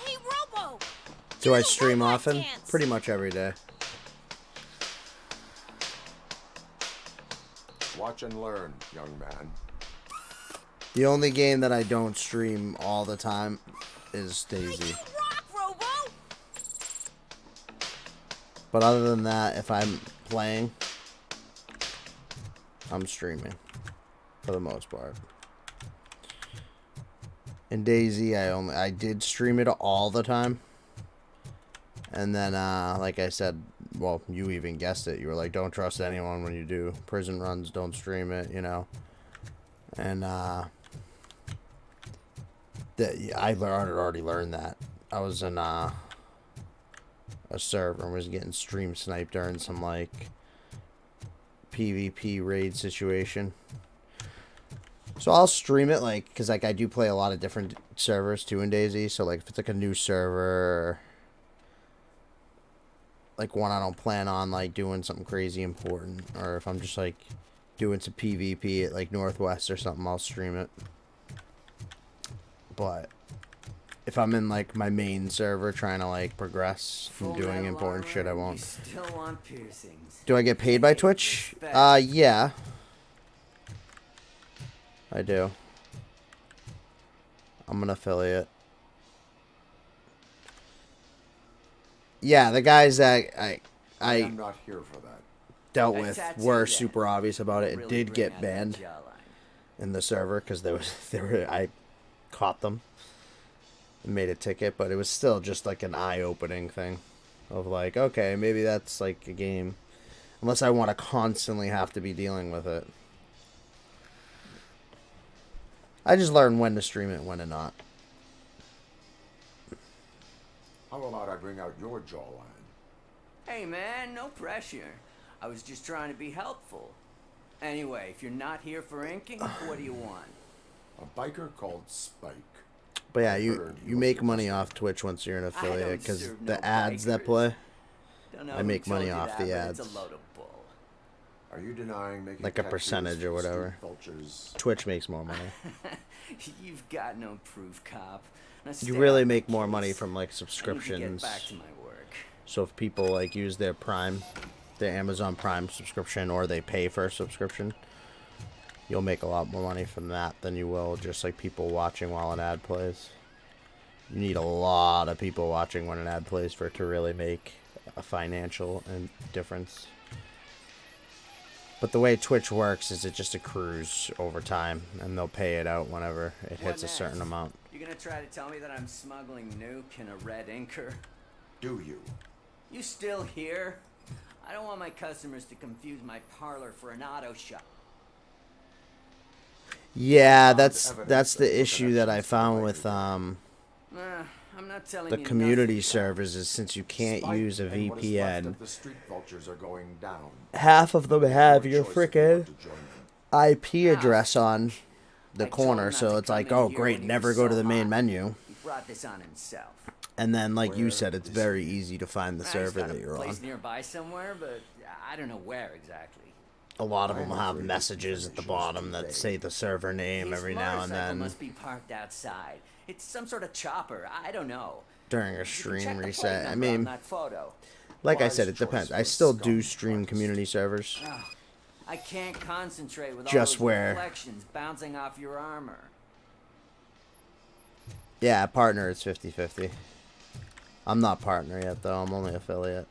Hey, Robo! Do I stream often? Pretty much every day. Watch and learn, young man. The only game that I don't stream all the time is DayZ. Rock, Robo! But other than that, if I'm playing, I'm streaming for the most part. In DayZ, I did stream it all the time, and then like I said, well, you even guessed it. You were like, "Don't trust anyone when you do prison runs. Don't stream it," you know. And I already learned that. I was in a server and was getting stream sniped during some like PvP raid situation. So I'll stream it like, because like I do play a lot of different servers too in DayZ. So like if it's like a new server, like one I don't plan on like doing something crazy important, or if I'm just like doing some PvP at like Northwest or something, I'll stream it. But if I'm in like my main server trying to like progress from doing important shit, I won't. Still want piercings. Do I get paid by Twitch? Yeah. I do. I'm an affiliate. Yeah, the guys that I'm not here for that. dealt with were super obvious about it. It did get banned in the server because I caught them and made a ticket, but it was still just like an eye-opening thing of like, okay, maybe that's like a game, unless I want to constantly have to be dealing with it. I just learned when to stream it and when to not. How about I bring out your jawline? Hey man, no pressure. I was just trying to be helpful. Anyway, if you're not here for inking, what do you want? A biker called Spike. But yeah, you make money off Twitch once you're an affiliate, because the ads that play, I make money off the ads. It's a load of bull. Are you denying making Like a percentage or whatever. Twitch makes more money. You've got no proof, cop. Now You stay really off my make more case. money from like I subscriptions. need to get back to my work. So if people like use their Prime, their Amazon Prime subscription, or they pay for a subscription, you'll make a lot more money from that than you will just like people watching while an ad plays. You need a lot of people watching when an ad plays for it to really make a financial difference. But the way Twitch works is it just accrues over time, and they'll pay it out whenever it hits a certain amount. You're gonna try to tell me that I'm smuggling nuke in a red inker? Do you? You still here? I don't want my customers to confuse my parlor for an auto shop. Yeah, that's the issue that I found with I'm not telling the you community nothing. servers is since you can't Spike use a and what is left VPN, of the street vultures are going down. half of them have your choice if you frickin' want to join them. IP address on the corner, so it's like, oh great, never go to the main menu. brought this on himself. And then, like you said, it's very easy to find the He's server got that a you're on. place nearby somewhere, but I don't know where exactly. A lot of them have messages at the bottom that say the server name every now and motorcycle then must be parked outside. It's some sort of chopper. I don't know. during a You can stream check the plate reset. I number on mean, that photo. like I said, it depends. I still do stream community servers. Oh, I can't concentrate with all Just those where- reflections bouncing off your armor. Yeah, partner, it's 50-50. I'm not partner yet, though. I'm only affiliate.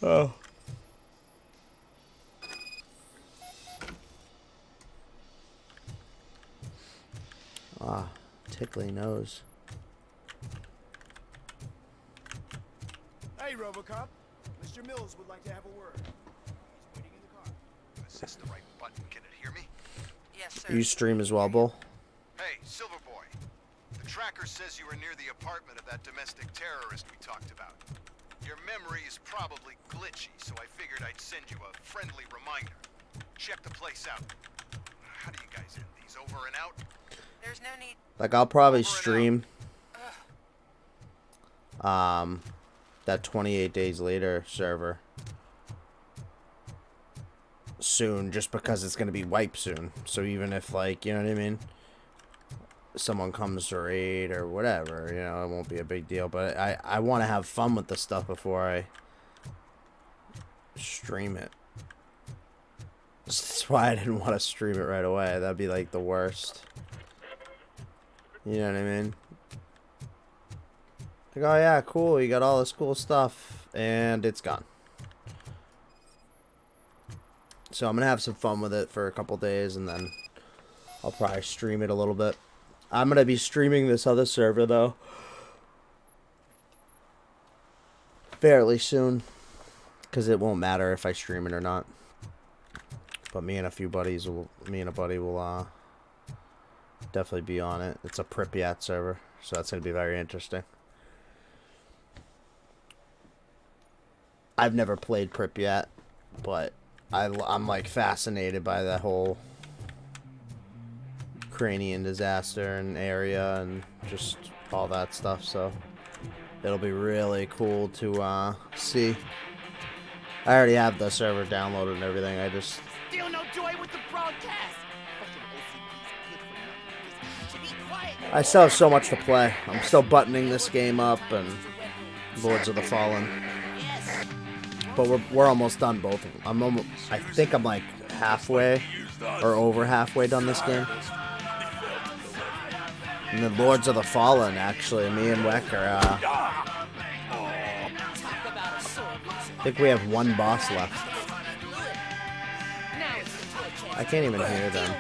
Oh. Ah, tickly nose. Hey, Robocop. Mr. Mills would like to have a word. He's waiting in the car. Is this the right button? Can it hear me? Yes, sir. You stream as well, Bull? Hey, Silverboy. The tracker says you were near the apartment of that domestic terrorist we talked about. Your memory is probably glitchy, so I figured I'd send you a friendly reminder. Check the place out. How do you guys end these? Over and out? There's no need. Like, I'll probably stream that 28 days later server soon, just because it's going to be wiped soon. So even if, like, you know what I mean, someone comes to raid or whatever, you know, it won't be a big deal. But I want to have fun with the stuff before I stream it. That's why I didn't want to stream it right away. That'd be like the worst. You know what I mean? Like, oh yeah, cool, you got all this cool stuff, and it's gone. So I'm gonna have some fun with it for a couple days, and then I'll probably stream it a little bit. I'm gonna be streaming this other server, though, fairly soon, because it won't matter if I stream it or not. But me and a buddy will definitely be on it. It's a Pripyat server, so that's gonna be very interesting. I've never played Pripyat, but I'm like fascinated by that whole Ukrainian disaster and area and just all that stuff. So it'll be really cool to see. I already have the server downloaded and everything. I just Feel no joy with the broadcast. I still have so much to play. I'm still buttoning this game up and Lords of the Fallen. But we're almost done both of them. I think I'm like halfway or over halfway done this game. And then Lords of the Fallen, actually, me and Weck are I think we have one boss left. I can't even hear them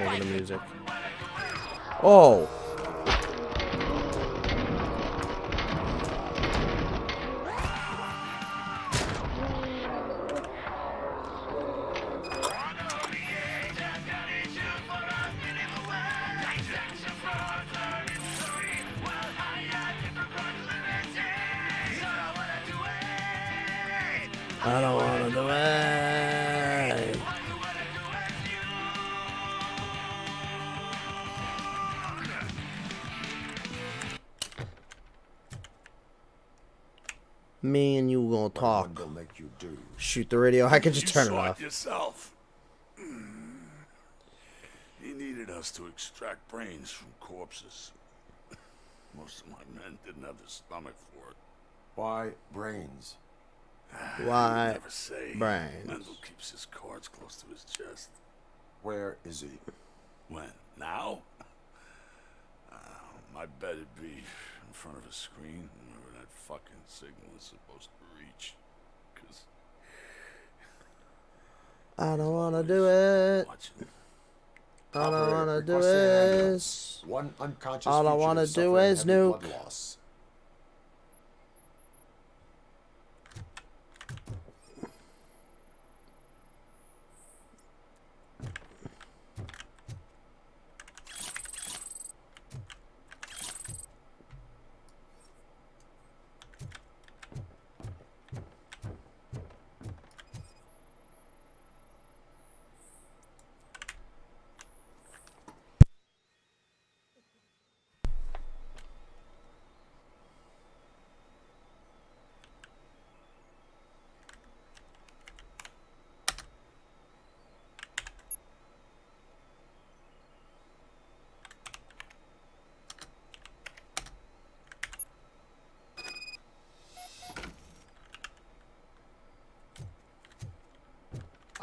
over the music. Oh! I don't wanna do it. Me and you gonna talk. Shoot the radio. I could just turn it saw off. Yourself. He needed us to extract brains from corpses. Most of my men didn't have the stomach for it. Why brains? Why Never say. brains? Mendel keeps his cards close to his chest. Where is he? When? Now? My bet it'd be in front of a screen, wherever that fucking signal is supposed to reach. 'Cause I don't wanna do it. All I wanna do is. One unconscious All I fugitive wanna do suffering is heavy nuke. blood loss.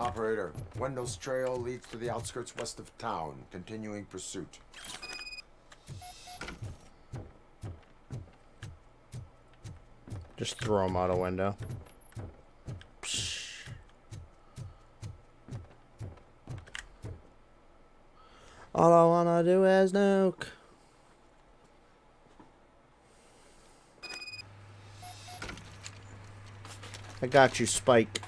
Operator, Wendell's trail leads to the outskirts west of town. Continuing pursuit. Just throw him out a window. Psh. All I wanna do is nuke. I got you, Spike.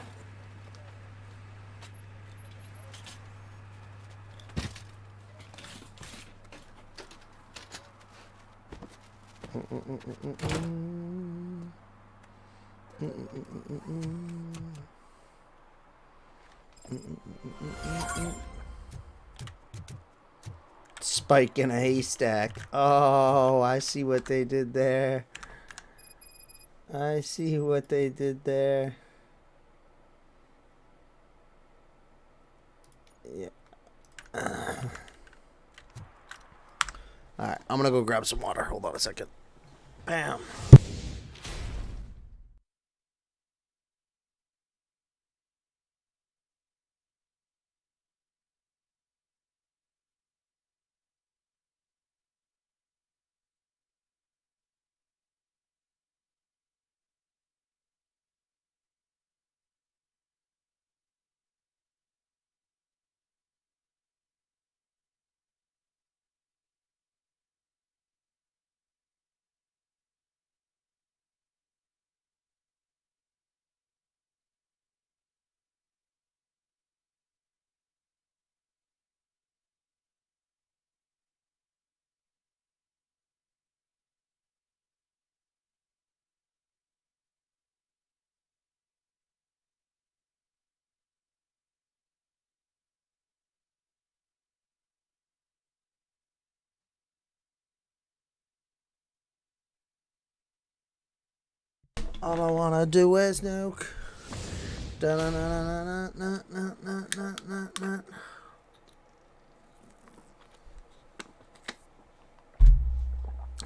Spike in a haystack. Oh, I see what they did there. I see what they did there. Yeah. Alright, I'm gonna go grab some water. Hold on a second. Bam. All I wanna do is nuke.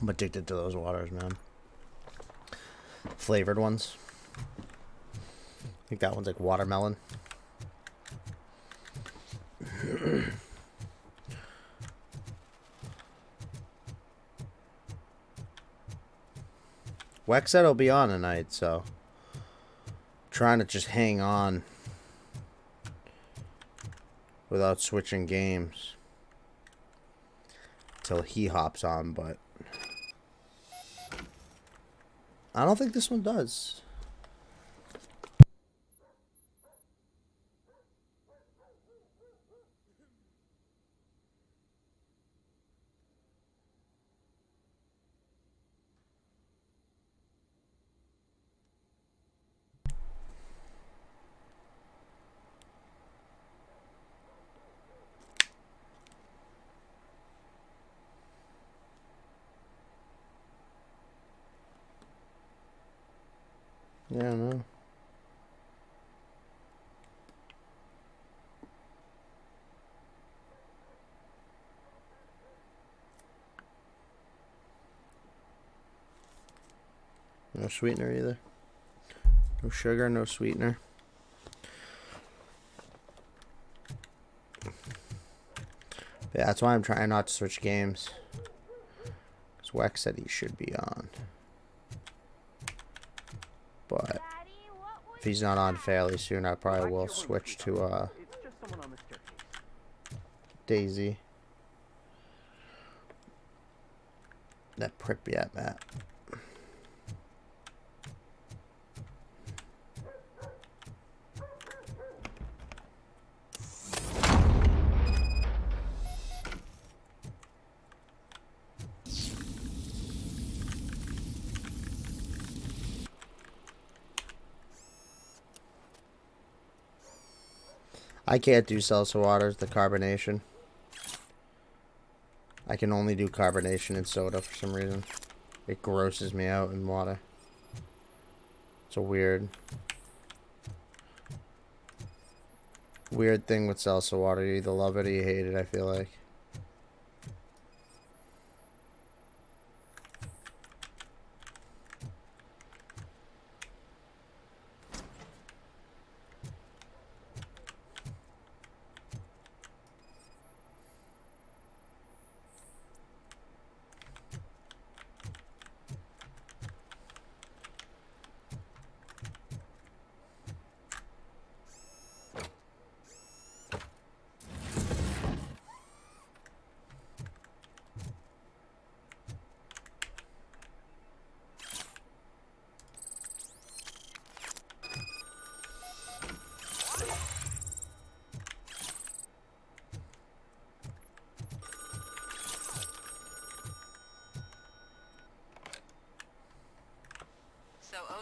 I'm addicted to those waters, man. Flavored ones. I think that one's like watermelon. Wex said it'll be on tonight, so trying to just hang on without switching games till he hops on, but I don't think this one does. Yeah, no. No sweetener either. No sugar, no sweetener. Yeah, that's why I'm trying not to switch games. Because Wex said he should be on. But if he's not on fairly soon, I probably will switch to Daisy. That Pripyat map. I can't do seltzer waters, the carbonation. I can only do carbonation in soda for some reason. It grosses me out in water. It's a weird thing with seltzer water. You either love it or you hate it, I feel like.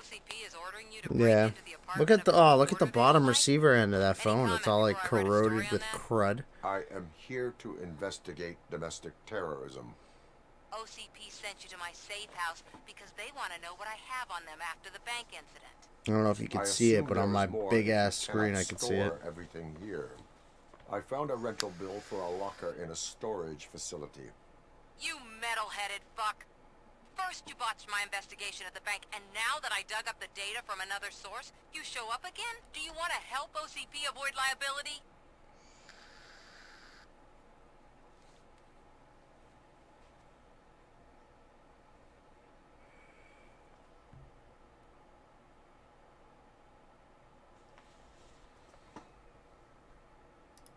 OCP is ordering you to break Yeah. into the apartment Look at the of a look at the reporter bottom they receiver end of that Any phone. It's all like comment before I write a story corroded on with that? crud. I am here to investigate domestic terrorism. OCP sent you to my safe house because they want to know what I have on them after the bank incident. I don't know if you can I see it, assume but on there my is more big if you ass screen cannot I can see it. store everything here. I found a rental bill for a locker in a storage facility. You metal-headed fuck. First you botched my investigation at the bank, and now that I dug up the data from another source, you show up again? Do you want to help OCP avoid liability?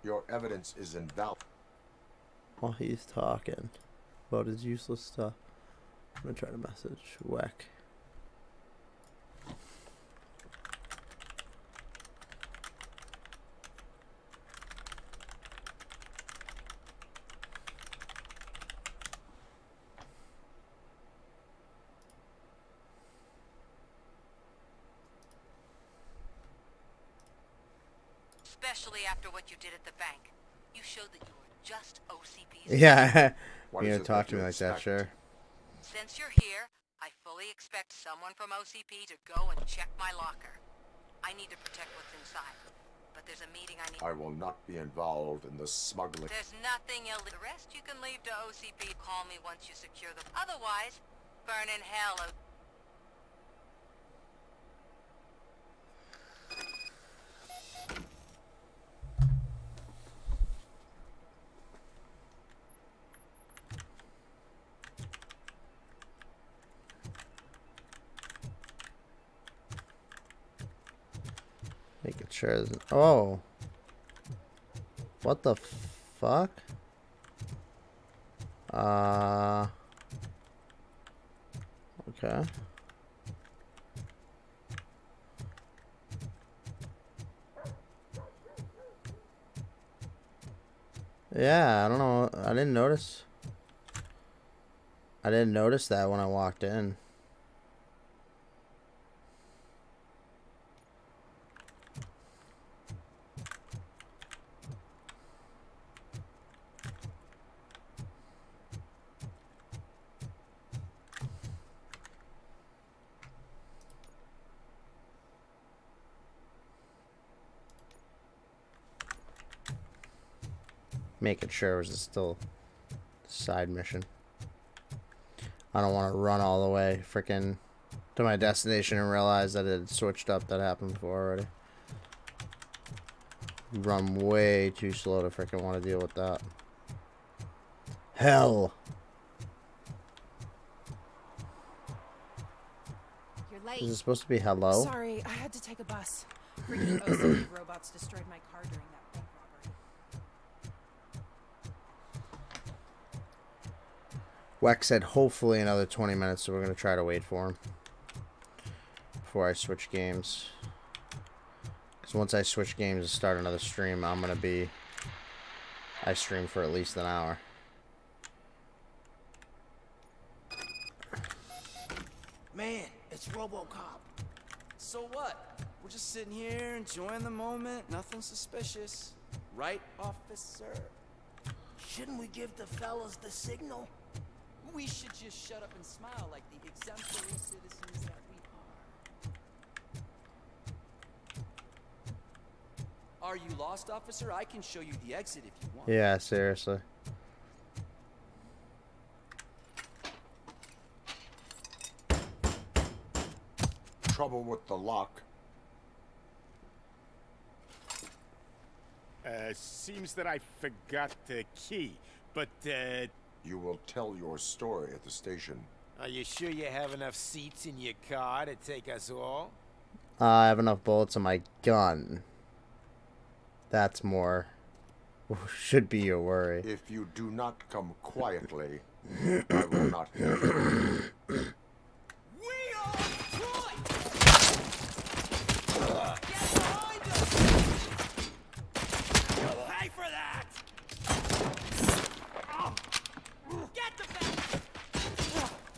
Your evidence is invalid. While he's talking about his useless stuff, I'm gonna try to message Weck. Especially after what you did at the bank. You showed that you were just OCP's. Yeah, What you is gonna it talk that to me you like that, expect? sure. Since you're here, I fully expect someone from OCP to go and check my locker. I need to protect what's inside. But there's a meeting I need. I will not be involved in the smuggling. There's nothing illegal. The rest you can leave to OCP. Call me once you secure them. Otherwise, burn in hell. Making sure. Oh, what the fuck? Okay. Yeah, I don't know. I didn't notice. I didn't notice that when I walked in. Making sure it was still a side mission. I don't want to run all the way freaking to my destination and realize that it had switched up. That happened before already. Run way too slow to freaking want to deal with that. Hell. You're late. Is it supposed to be hello? Sorry, I had to take a bus. Freaking OCD robots destroyed my car during that bank robbery. Weck said hopefully another 20 minutes, so we're going to try to wait for him before I switch games. Because once I switch games and start another stream, I'm going to be... I stream for at least an hour. Man, it's RoboCop. So what? We're just sitting here enjoying the moment. Nothing suspicious. Right, officer? Shouldn't we give the fellas the signal? We should just shut up and smile like the exemplary citizens that we are. Are you lost, officer? I can show you the exit if you want. Yeah, seriously. Trouble with the lock. Seems that I forgot the key, but, You will tell your story at the station. Are you sure you have enough seats in your car to take us all? I have enough bullets in my gun. That's more... should be your worry. If you do not come quietly, I will not help you. Pay for that! Get the back!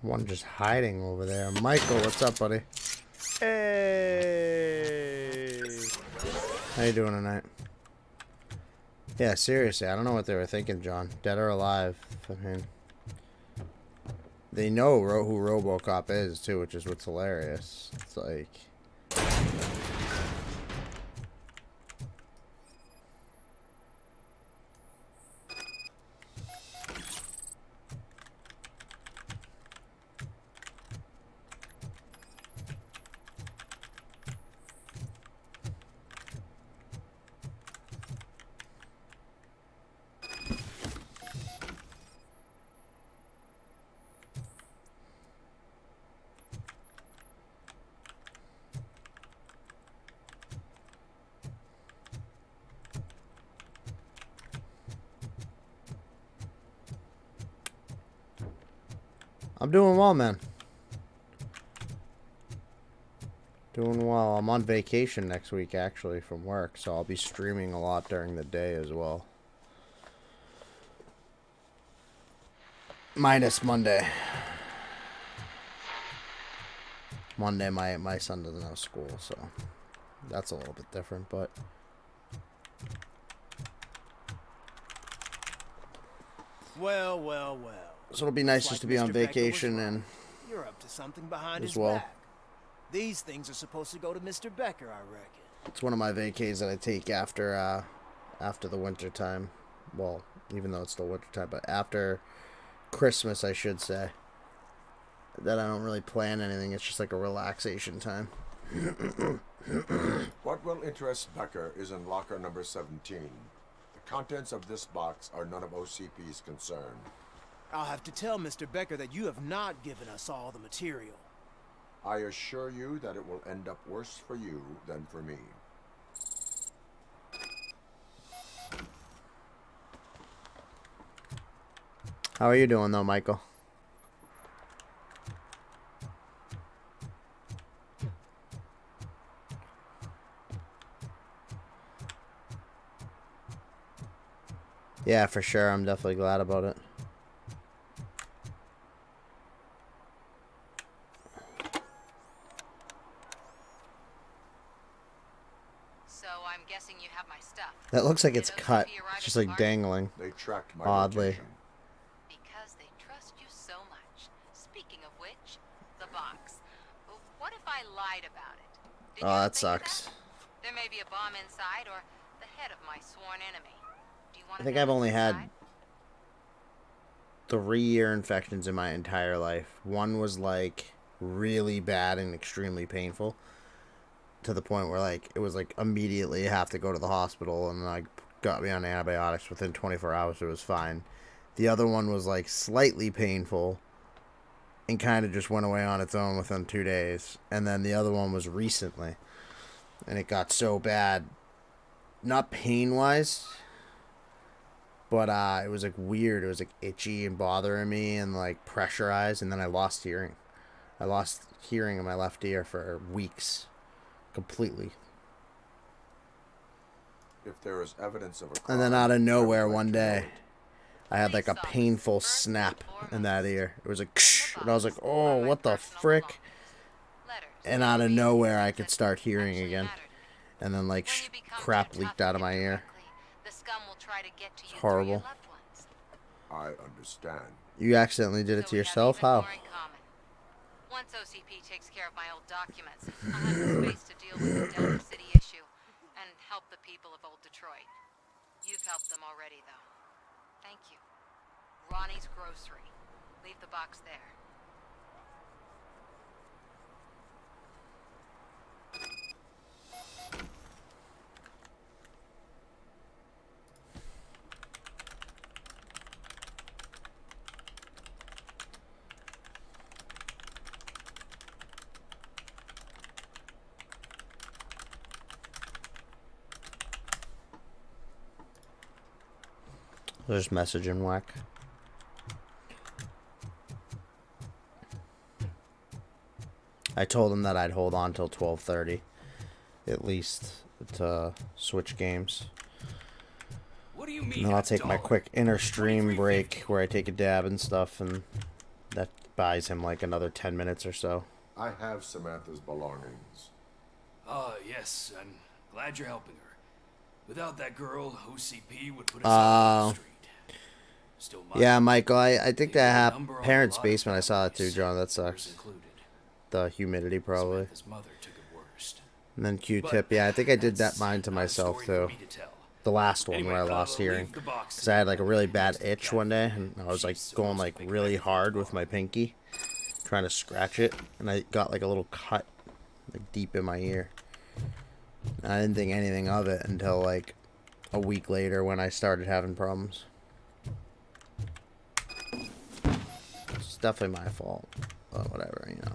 One just hiding over there. Michael, what's up, buddy? Hey. How you doing tonight? Yeah, seriously, I don't know what they were thinking, John. Dead or alive? I mean, they know who RoboCop is too, which is what's hilarious. It's like. I'm doing well, man. Doing well. I'm on vacation next week, actually, from work, so I'll be streaming a lot during the day as well. Minus Monday. Monday, my son doesn't have school, so that's a little bit different, but... Well, well, well. So it'll be nice just to be on Mr. Becker vacation was and You're up to something behind as his well. back. These things are supposed to go to Mr. Becker, I reckon. It's one of my vacays that I take after the winter time. Well, even though it's still winter time, but after Christmas, I should say. That I don't really plan anything. It's just like a relaxation time. What will interest Becker is in locker number 17. The contents of this box are none of OCP's concern. I'll have to tell Mr. Becker that you have not given us all the material. I assure you that it will end up worse for you than for me. How are you doing, though, Michael? Yeah, for sure. I'm definitely glad about it. So I'm guessing you have my stuff. That looks like it's cut. It's just like dangling. They tracked my oddly. location. Because they trust you so much. Speaking of which, the box. What if I lied about it? Did you Oh, ever that think of sucks. that? There may be a bomb inside or the head of my sworn enemy. Do you want I think I've only had 3 ear infections in my entire life. One was like really bad and extremely painful to the point where like it was like immediately have to go to the hospital, and like got me on antibiotics within 24 hours. It was fine. The other one was like slightly painful and kind of just went away on its own within 2 days. And then the other one was recently, and it got so bad, not pain wise, but it was like weird. It was like itchy and bothering me and like pressurized, and then I lost hearing. I lost hearing in my left ear for weeks. Completely. If there is evidence of a crime, And then out of nowhere I would like one to day, know it. I had like a painful snap in that ear. It was like, ksh, and I was like, oh, what the frick? And out of nowhere, I could start hearing again. And then like crap leaked out of my ear. It's horrible. I understand. You accidentally did it to yourself? How? Once OCP takes care of my old documents, I'll have the space to deal with the Delta City issue and help the people of old Detroit. You've helped them already, though. Thank you. Ronnie's Grocery. Leave the box there. There's messaging whack. I told him that I'd hold on till 12:30, at least, to switch games. What do you mean? And then I'll take my quick inner stream break where I take a dab and stuff, and buys him like another 10 minutes or so. I have Samantha's belongings. Yes, I'm glad you're helping her. Without that girl, OCP would put us on the street. Still Yeah, Michael, I think that happened. Parents' basement, I saw it too, John. That sucks. The humidity, probably. And then Q-tip. Yeah, I think I did that mine to myself, too. The last one where I lost hearing. Because I had like a really bad itch one day, and I was like going like really hard with my pinky, trying to scratch it, and I got like a little cut like deep in my ear. And I didn't think anything of it until like a week later when I started having problems. It's definitely my fault, but whatever, you know.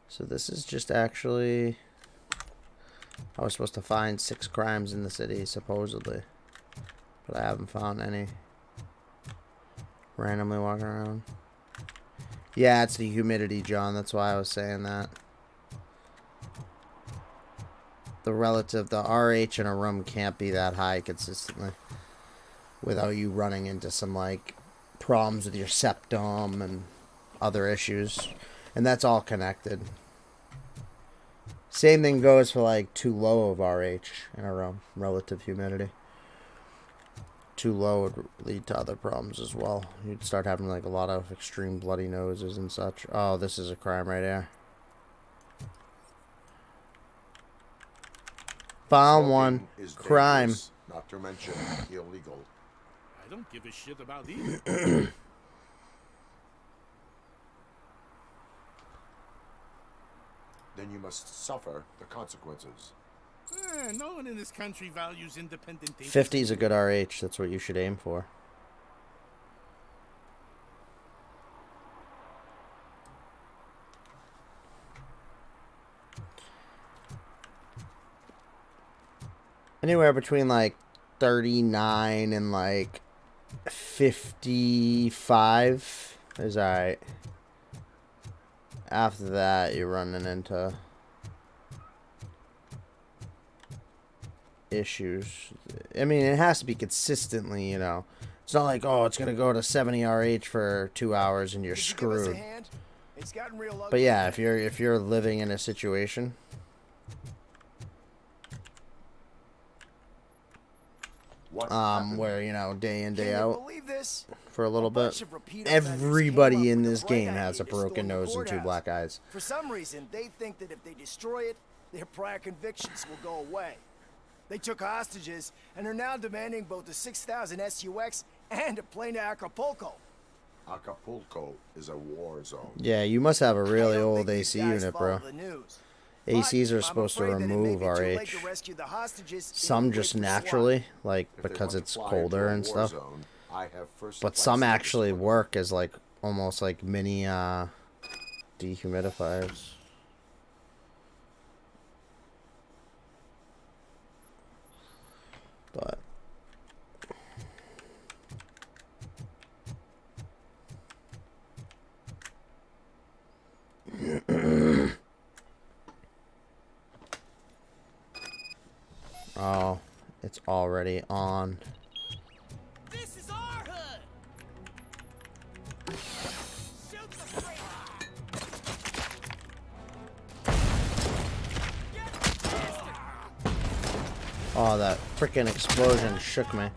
So this is just actually... I was supposed to find 6 crimes in the city, supposedly. But I haven't found any. Randomly walking around. Yeah, it's the humidity, John. That's why I was saying that. The RH in a room can't be that high consistently. Without you running into some, like, problems with your septum and other issues. And that's all connected. Same thing goes for like too low of RH in a room, relative humidity. Too low would lead to other problems as well. You'd start having like a lot of extreme bloody noses and such. Oh, this is a crime right here. Found one. Crime. Not to mention illegal. I don't give a shit about either. Then you must suffer the consequences. No one in this country values independent... 50 is a good RH. That's what you should aim for. Anywhere between like 39 and like 55 is alright. After that, you're running into issues. I mean, it has to be consistently, you know. It's not like, oh, it's going to go to 70 RH for 2 hours and you're screwed. But yeah, if you're living in a situation... where, you know, day in, day out, for a little bit, everybody in this game has a broken nose and 2 black eyes. For some reason, they think that if they destroy it, their prior convictions will go away. They took hostages and are now demanding both a 6,000 SUX and a plane to Acapulco. Acapulco is a war zone. Yeah, you must have a really old AC unit, bro. ACs are supposed to remove RH. Some just naturally, like because it's colder and stuff. But some actually work as like almost like mini dehumidifiers. But oh, it's already on. This is our hood. Shoot the Oh, that freaking explosion shook me.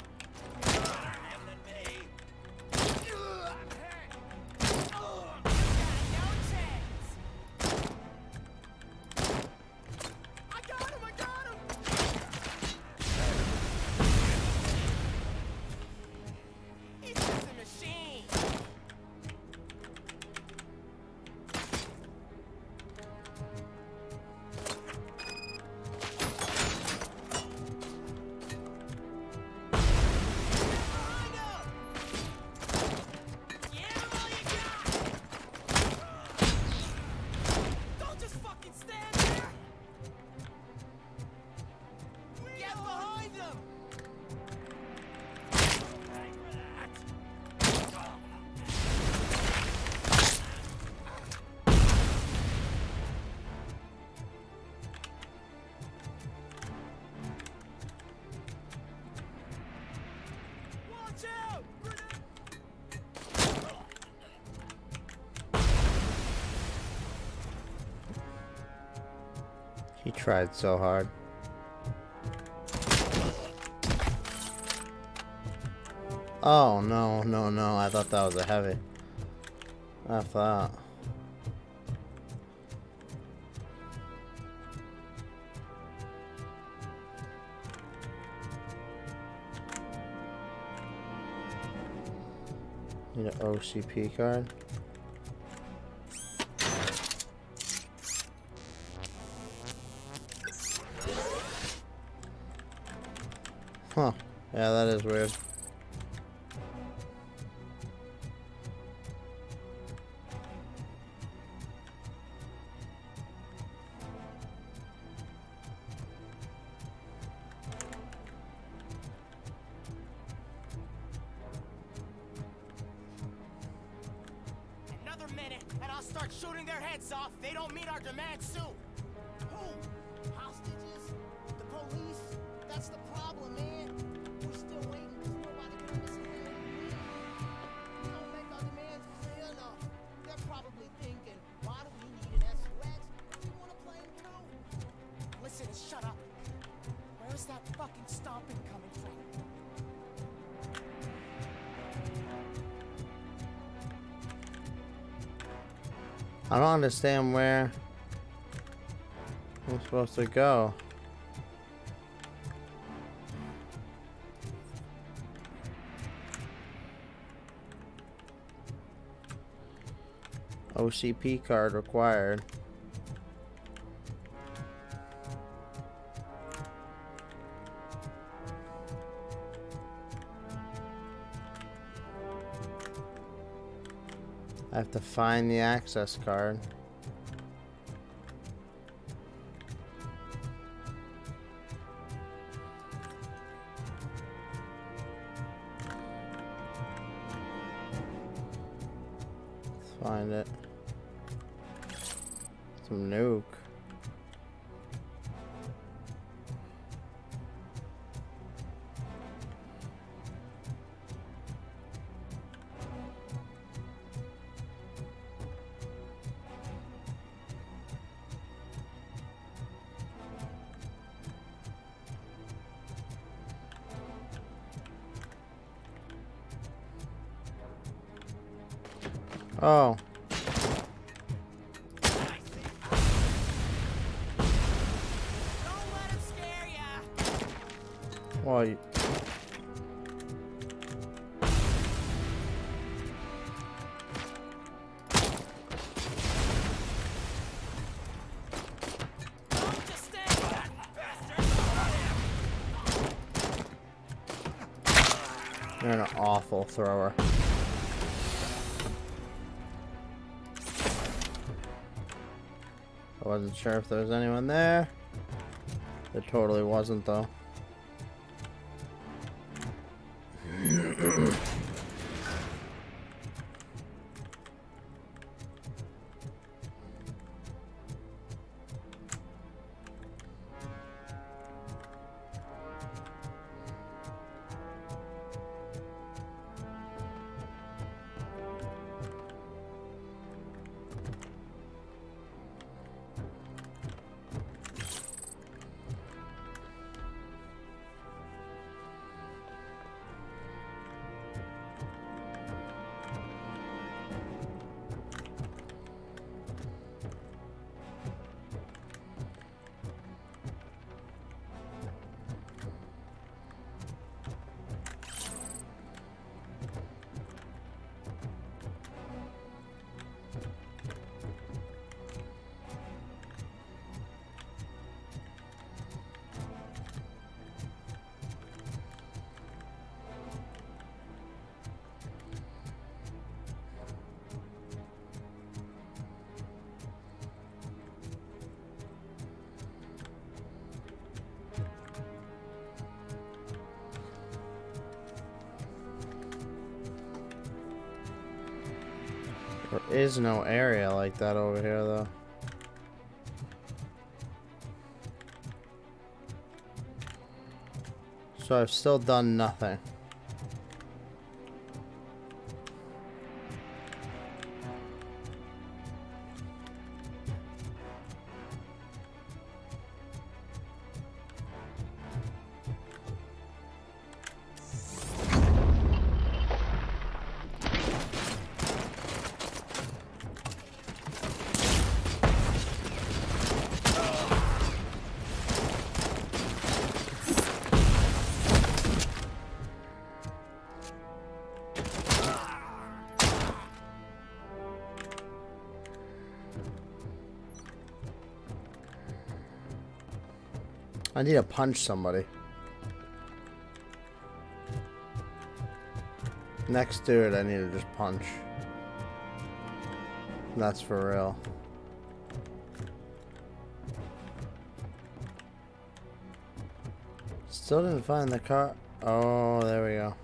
He tried so hard. Oh, no, no, no. I thought that was a heavy. I thought. Need an OCP card. Huh. Yeah, that is weird. Another minute, and I'll start shooting their heads off. They don't meet our demands soon. Who? Hostages? The police? That's the problem, man. We're still waiting because nobody can understand what we mean. We don't make our demands clear enough. They're probably thinking, why do we need an SUX? We want to play them too. Listen, shut up. Where's that fucking stomping coming from? I don't understand where I'm supposed to go. OCP card required. I have to find the access card. Let's find it. Some nuke. Oh. Well, you... You're an awful thrower. I wasn't sure if there was anyone there. There totally wasn't, though. There is no area like that over here, though. So I've still done nothing. I need to punch somebody. Next dude, I need to just punch. That's for real. Still didn't find the car. Oh, there we go.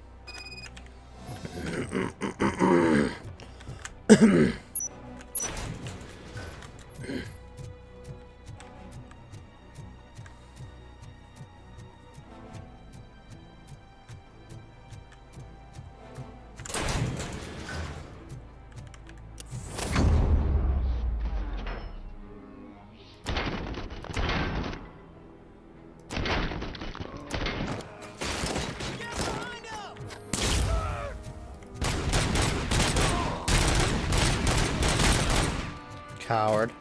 Coward.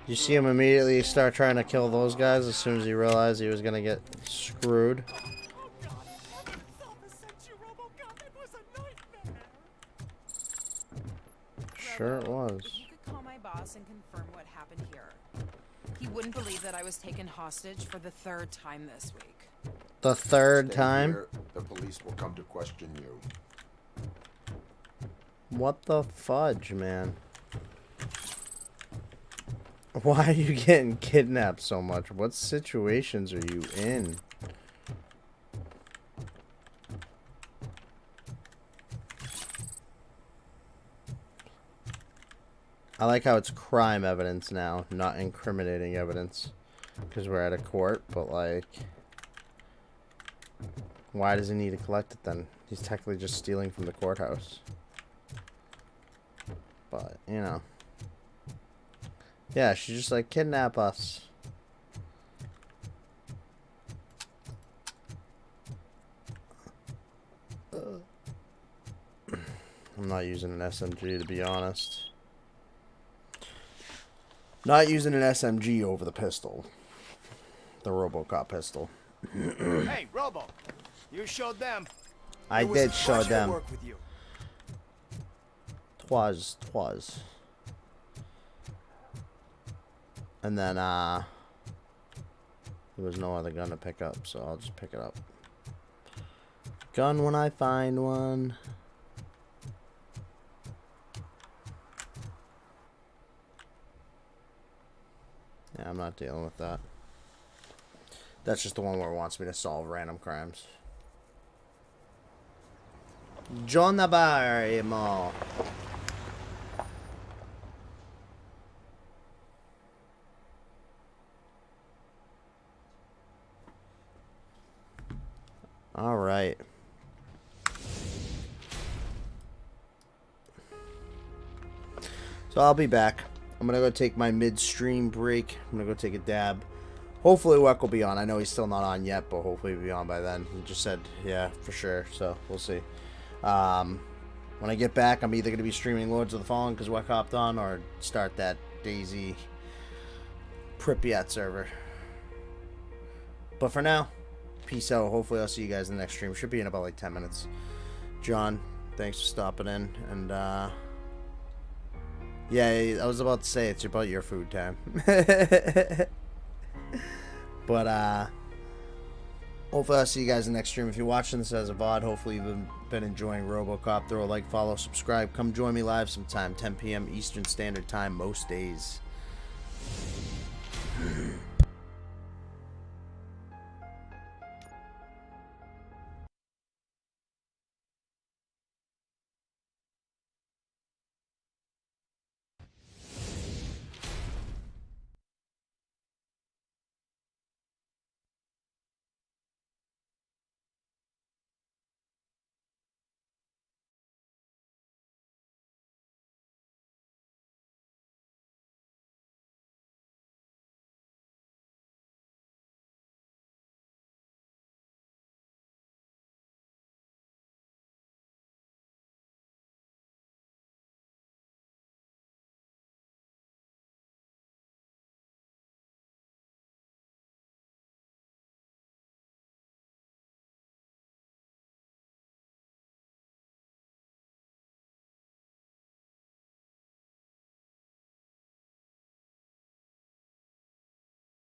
You see him immediately start trying to kill those guys as soon as he realized he was gonna get screwed. Sure it was. If you could call my boss and confirm what happened here. He wouldn't believe that I was taken hostage for the 3rd time this week. The 3rd Stay time? here. The police will come to question you. What the fudge, man? Why are you getting kidnapped so much? What situations are you in? I like how it's crime evidence now, not incriminating evidence. Because we're at a court, but like... Why does he need to collect it then? He's technically just stealing from the courthouse. But, you know. Yeah, she's just like, kidnap us. I'm not using an SMG, to be honest. Not using an SMG over the pistol. The RoboCop pistol. Hey, Robo, you showed them. I did show them. Work with you. Twas. And then, there was no other gun to pick up, so I'll just pick it up. Gun when I find one. Yeah, I'm not dealing with that. That's just the one where it wants me to solve random crimes. John Navarro. All right. So I'll be back. I'm going to go take my midstream break. I'm going to go take a dab. Hopefully Weck will be on. I know he's still not on yet, but hopefully he'll be on by then. He just said, yeah, for sure. So we'll see. When I get back, I'm either going to be streaming Lords of the Fallen because Weck hopped on, or start that Daisy Pripyat server. But for now, peace out. Hopefully I'll see you guys in the next stream. Should be in about like 10 minutes. John, thanks for stopping in. And yeah, I was about to say it's about your food time. But hopefully I'll see you guys in the next stream. If you're watching this as a VOD, hopefully you've been enjoying RoboCop. Throw a like, follow, subscribe. Come join me live sometime, 10 p.m. Eastern Standard Time most days.